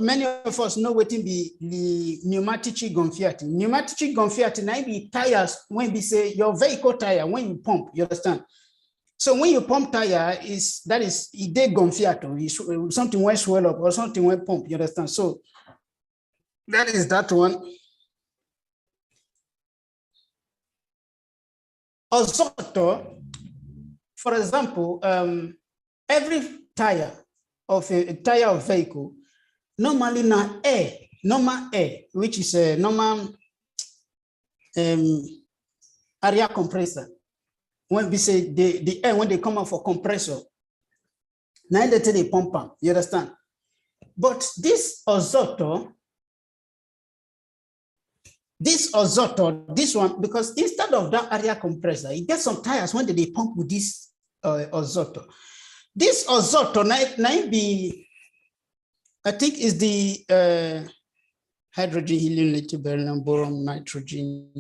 many of us know what the pneumatici gonfiati. Pneumatici gonfiati, now be tires when we say your vehicle tire, when you pump, you understand? So when you pump tire, that is ide gonfiato, something when swell up or something when pump, you understand? So that is that one. Azoto, for example, every tire of a tire of vehicle, normally now normal air, which is a normal area compressor. When we say the air, when they come out for compressor, now they pump up, you understand? But this azoto, this one, because instead of that area compressor, you get some tires when they pump with this azoto. This azoto, I think is the hydrogen, helium, lithium, beryllium, boron, nitrogen,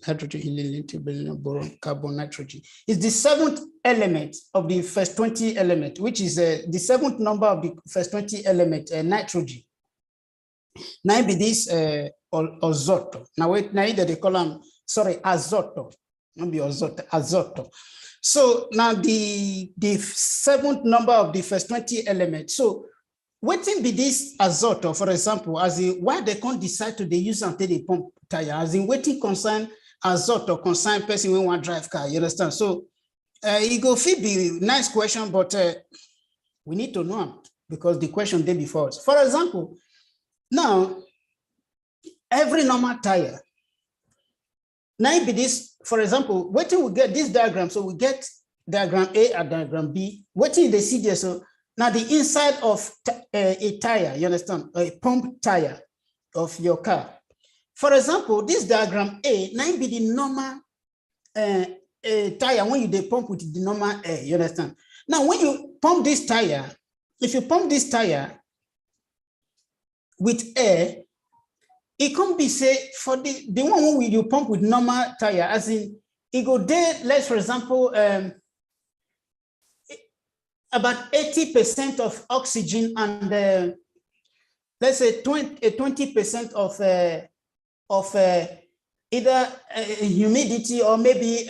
hydrogen, helium, lithium, beryllium, boron, carbon, nitrogen. It's the seventh element of the first 20 element, which is the seventh number of the first 20 element, nitrogen. Now be this azoto. Now they call them, sorry, azoto. Not be azoto. So now the seventh number of the first 20 elements. So what be this azoto, for example, as in why they can't decide to use until they pump tire, as in waiting concern azoto, concern person when one drive car, you understand? So it go fit be nice question, but we need to know because the question day before us. For example, now every normal tire, now be this, for example, waiting we get this diagram, so we get diagram A and diagram B, waiting they see there, so now the inside of a tire, you understand, a pump tire of your car. For example, this diagram A, now be the normal tire when you pump with the normal air, you understand? Now, when you pump this tire, if you pump this tire with air, it can be say for the one when you pump with normal tire, as in it go there, let's for example, about 80% of oxygen and let's say 20% of either humidity or maybe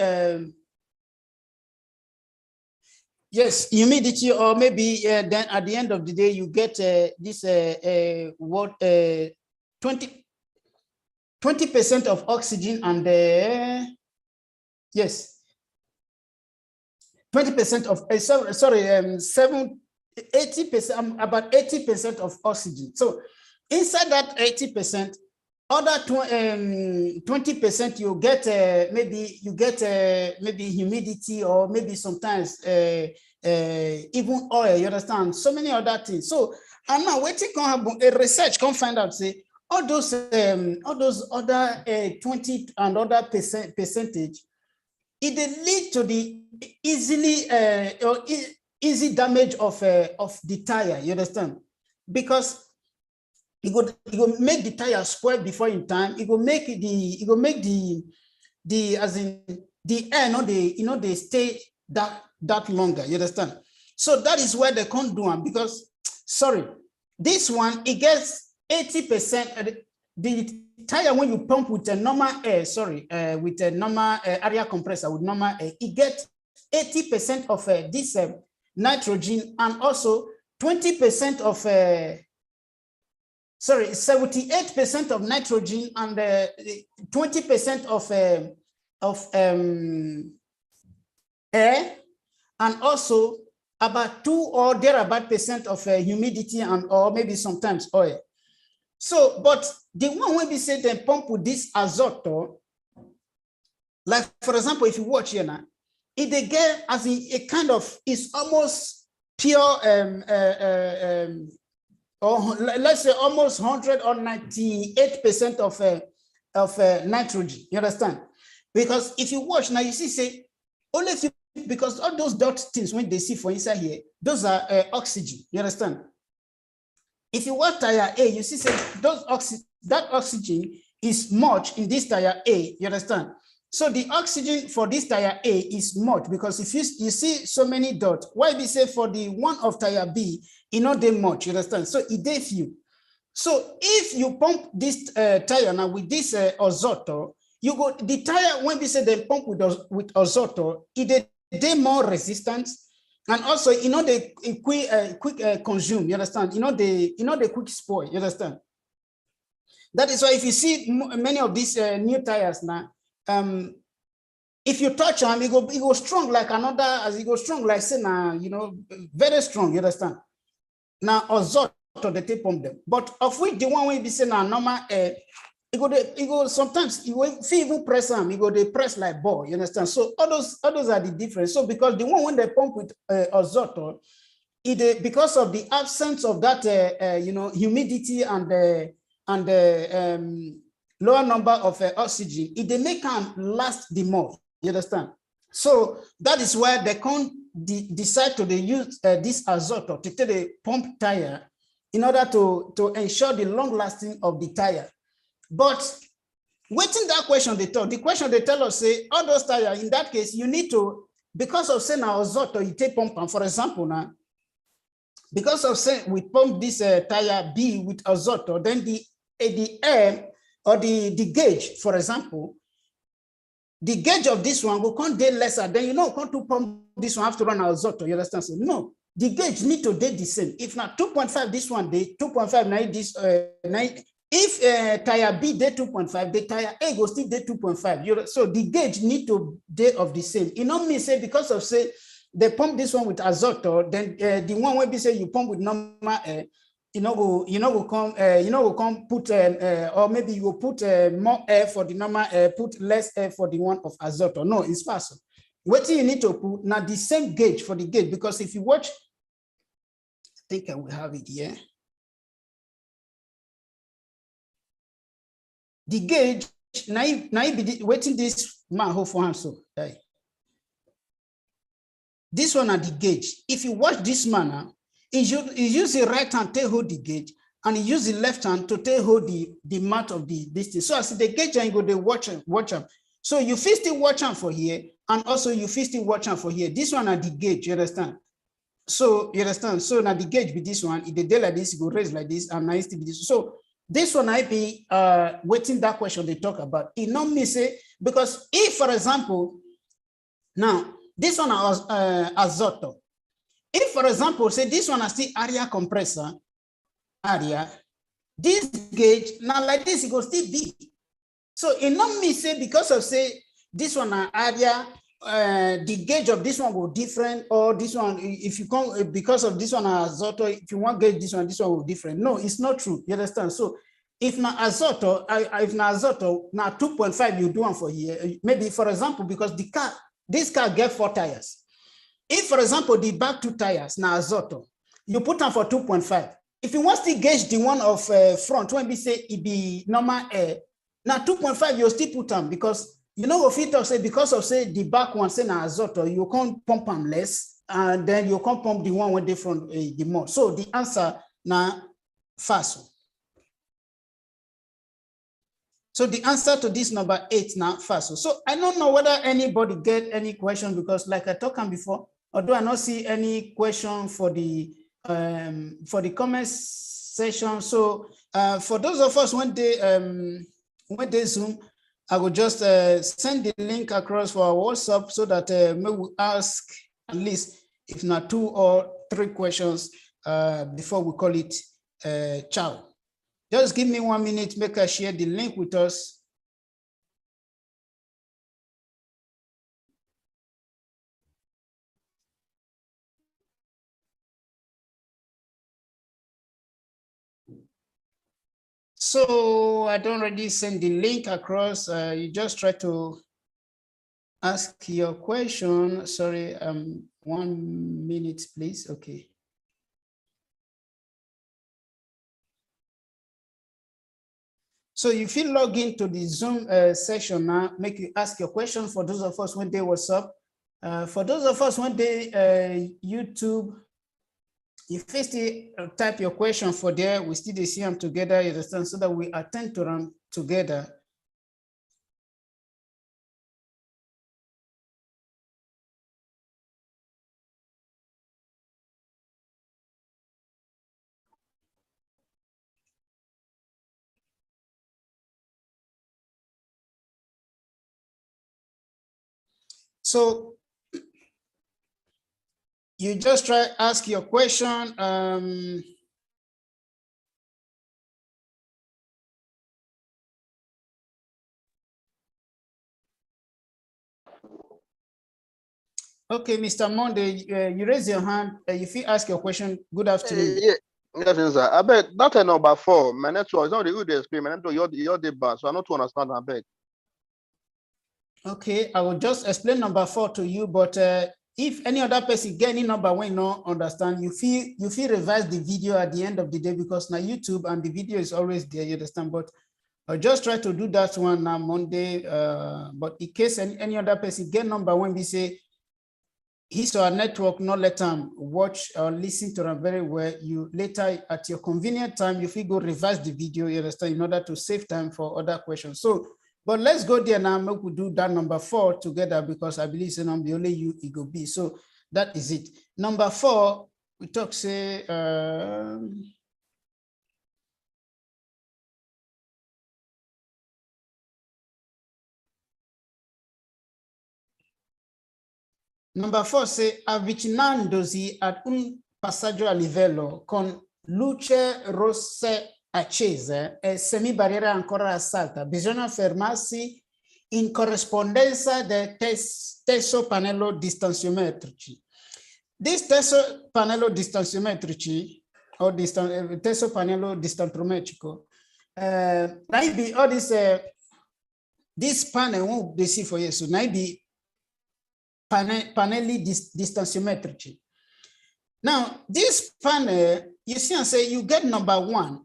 yes, humidity, or maybe then at the end of the day you get this what 20% of oxygen and yes, 20% of 80%, about 80% of oxygen. So inside that 80%, other 20% you get maybe humidity, or maybe sometimes even oil, you understand? So many other things. So and now waiting can happen, a research can find out say all those other 20 and other percentage, it lead to the easy damage of the tire, you understand? Because it will make the tire spoil before in time. It will make the as in the air, they stay that longer, you understand? So that is where they can't do them, because sorry, this one, it gets 80%. The tire when you pump with a normal air, with a normal area compressor with normal air, it gets 80% of this nitrogen, and also 20% of sorry, 78% of nitrogen and 20% of air, and also about 2 or thereabout percent of humidity and or maybe sometimes oil. So, but the one when we say they pump with this azoto, like for example, if you watch here now, it they get as a kind of, it's almost pure or let's say almost 100 or 98% of nitrogen. You understand? Because if you watch now, you see say only if you, because all those dot things when they see for inside here, those are oxygen. You understand? If you watch tire A, you see say those that oxygen is much in this tire A. You understand? So the oxygen for this tire A is much, because if you see so many dots, why we say for the one of tire B, you know they much, you understand? So it they few. So if you pump this tire now with this azoto, you go the tire when we say they pump with azoto, it they more resistant, and also you know they quick consume. You understand? You know they quick spoil. You understand? That is why if you see many of these new tires now. If you touch them, it go strong like another, as it goes strong like say now, you know, very strong. You understand? Now azoto they take pump them, but of which the one we be saying now normal air, it go sometimes you will even press them, it go they press like ball. You understand? So all those are the difference. So because the one when they pump with azoto, it because of the absence of that you know, humidity and lower number of oxygen, it they make them last the more. You understand? So that is why they can't decide to use this azoto to take the pump tire in order to ensure the long lasting of the tire. But waiting that question the question they tell us say all those tire in that case you need to, because of say now azoto you take pump, and for example now because of say we pump this tire B with azoto, then the air or the gauge, for example, the gauge of this one will come day lesser, then you know come to pump this one have to run azoto. You understand? So no, the gauge need to day the same. If not 2.5 this one day 2.5 now this if tire B day 2.5, the tire A go still day 2.5. So the gauge need to day of the same. You know me say because of say they pump this one with azoto, then the one where we say you pump with normal air, you know go come put or maybe you will put more air for the normal air, put less air for the one of azoto. No, it's faster. What you need to put now the same gauge for the gauge, because if you watch, I think I will have it here. The gauge now be waiting this man hold for hand so. This one are the gauge. If you watch this manner, he use the right hand to hold the gauge, and he use the left hand to take hold the mouth of the distance. So as the gauge and go they watch them. So you first still watch them for here, and also you first still watch them for here. This one are the gauge, you understand? So you understand? So now the gauge be this one. If they do like this, it go raise like this, and now it be this. So this one I be waiting that question they talk about. It not me say, because if for example, now this one was azoto. If, for example, say this one is still area compressor, area, this gauge, now like this, it will still be. So it not me say because of say this one area, the gauge of this one will different, or this one, if you come because of this one azoto, if you want gauge this one will different. No, it's not true. You understand? So if na azoto, now 2.5 you do one for here. Maybe for example, because this car get 4 tires. If, for example, the back 2 tires now azoto, you put them for 2.5. If you want to gauge the one of front, when we say it be normal air, now 2.5 you still put them, because you know if it say because of say the back one say now azoto, you can't pump them less, and then you can't pump the one when they front the more. So the answer now fast. So the answer to this number 8 now fast. So I don't know whether anybody get any question, because like I talked before, although I not see any question for the comments session. So for those of us when they Zoom, I will just send the link across for our WhatsApp, so that we will ask at least if not 2 or 3 questions before we call it ciao. Just give me 1 minute, make her share the link with us. So I don't already send the link across. You just try to ask your question. Sorry, 1 minute, please. Okay. So if you log into the Zoom session now, make you ask your question. For those of us when they what's up. For those of us when they YouTube, you first type your question for there, we still see them together, you understand, so that we attend to them together. So you just try ask your question. Okay, Mr. Monday, you raise your hand. If you ask your question, good afternoon. Yeah, good afternoon, sir. I beg that number 4. My network is not the good explain. My network, you're the bad, so I not to understand. I beg. Okay, I will just explain number 4 to you, but if any other person get any number when you don't understand, you feel revise the video at the end of the day, because now YouTube and the video is always there, you understand? But I'll just try to do that one now Monday. But in case any other person get number when we say his or her network not let them watch or listen to them very well, you later at your convenient time, if you go revise the video, you understand, in order to save time for other questions. So, but let's go there now. Maybe we do that number 4 together, because I believe it's not the only you it will be. So that is it. Number 4, we talk say number 4 say avvicinandosi ad un passaggio a livello con luce rosse accese e semibarriera ancora assalta, bisogna fermarsi in corrispondenza del stesso pannello distanziometrici. This stesso pannello distanziometrici or stesso pannello distanziometrico, maybe all this panel they see for you, so maybe pannelli distanziometrici. Now, this panel, you see and say you get number 1.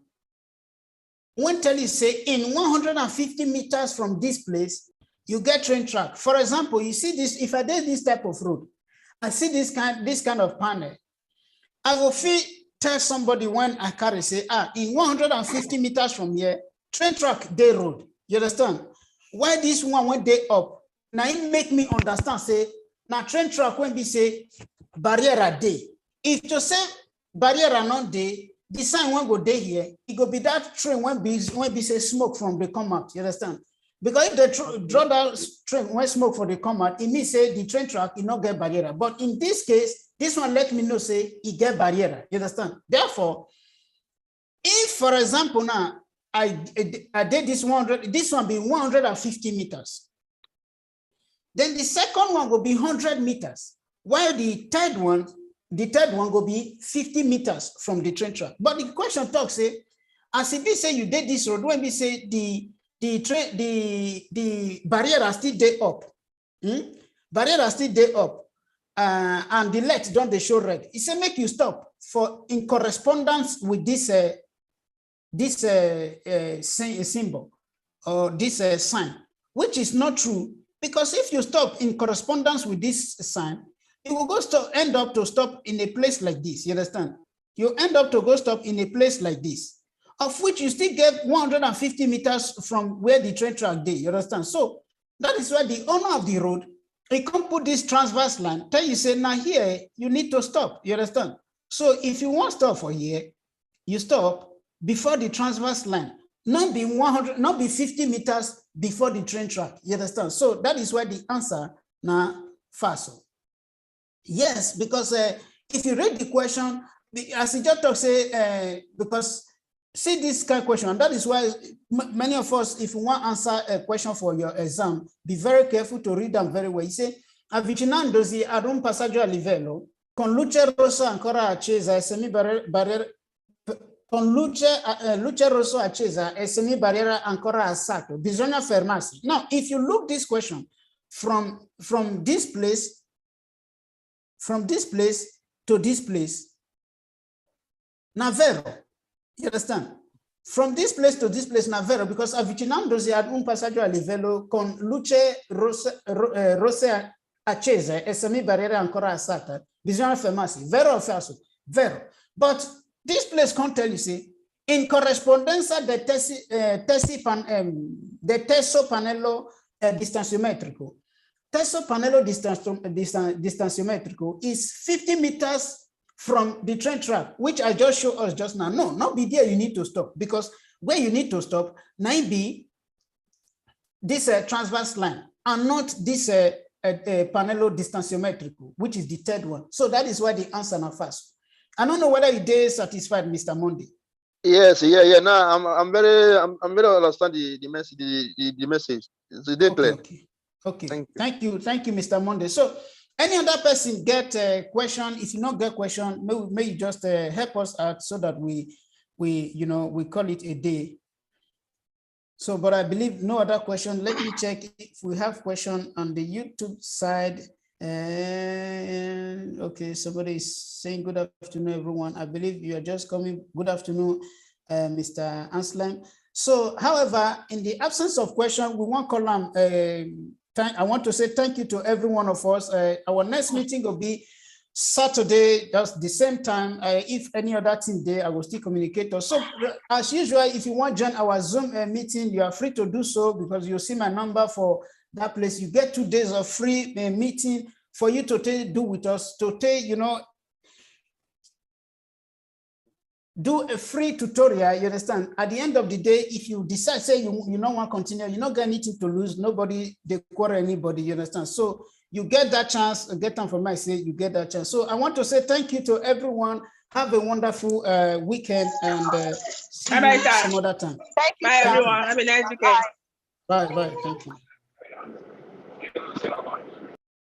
When tell you say in 150 meters from this place, you get train track. For example, you see this, if I did this type of road, I see this kind of panel, I will tell somebody when I carry, say, in 150 meters from here, train track, day road. You understand? Why this one went day up? Now it make me understand, say, now train track when we say barrier a day. If you say barrier are not day, the sign won't go day here. It go be that train when be say smoke from the come out. You understand? Because if they draw that train when smoke for the come out, it means say the train track it not get barrier. But in this case, this one let me know say it get barrier. You understand? Therefore, if for example now I did this 100, this one be 150 meters. Then the second one will be 100 meters, while the third one will be 50 meters from the train track. But the question talks say, as if we say you did this road, when we say the barrier are still day up, barrier are still day up, and the light don't they show red. It say make you stop for in correspondence with this symbol or this sign, which is not true. Because if you stop in correspondence with this sign, you will go end up to stop in a place like this. You understand? You end up to go stop in a place like this, of which you still get 150 meters from where the train track day. You understand? So that is why the owner of the road, he can put this transverse line, tell you say, now here, you need to stop. You understand? So if you want to stop for here, you stop before the transverse line, not be 100, not be 50 meters before the train track. You understand? So that is why the answer now FASO. Yes, because if you read the question, as you just talk say, because see this kind of question, and that is why many of us, if you want to answer a question for your exam, be very careful to read them very well. You say, avvicinandosi ad un passaggio a livello, con luce rossa ancora accesa e semibarriera, con luce rossa accesa e semibarriera ancora assato, bisogna fermarsi. Now, if you look this question from this place to this place, now vero. You understand? From this place to this place, now vero, because avvicinandosi ad un passaggio a livello con luce rossa accesa e semibarriera ancora assata, bisogna fermarsi. Vero o falso? Vero. But this place can't tell you, see, in corrispondenza del teso pannello distanziometrico. Teso pannello distanziometrico is 50 meters from the train track, which I just showed us just now. No, not be there, you need to stop, because where you need to stop, might be this transverse line, and not this pannello distanziometrico, which is the third one. So that is why the answer now first. I don't know whether you are satisfied, Mr. Monday. Yes, yeah. Now I'm very understand the message. The message. It's clear. Okay. Thank you, Mr. Monday. So, any other person get a question? If you not get question, may you just help us out so that we call it a day. So, but I believe no other question. Let me check if we have question on the YouTube side. Okay, somebody is saying good afternoon, everyone. I believe you are just coming. Good afternoon, Mr. Anselm. So, however, in the absence of question, we want column. I want to say thank you to every one of us. Our next meeting will be Saturday, just the same time. If any other thing there, I will still communicate. So, as usual, if you want to join our Zoom meeting, you are free to do so, because you'll see my number for that place. You get 2 days of free meeting for you to do with us, to do a free tutorial, you understand? At the end of the day, if you decide, say you don't want to continue, you're not getting anything to lose, nobody, they quarrel anybody, you understand? So you get that chance, get them from my say, you get that chance. So I want to say thank you to everyone. Have a wonderful weekend, and see you some other time. Thank you. Bye, everyone. Have a nice weekend. Bye. Thank you.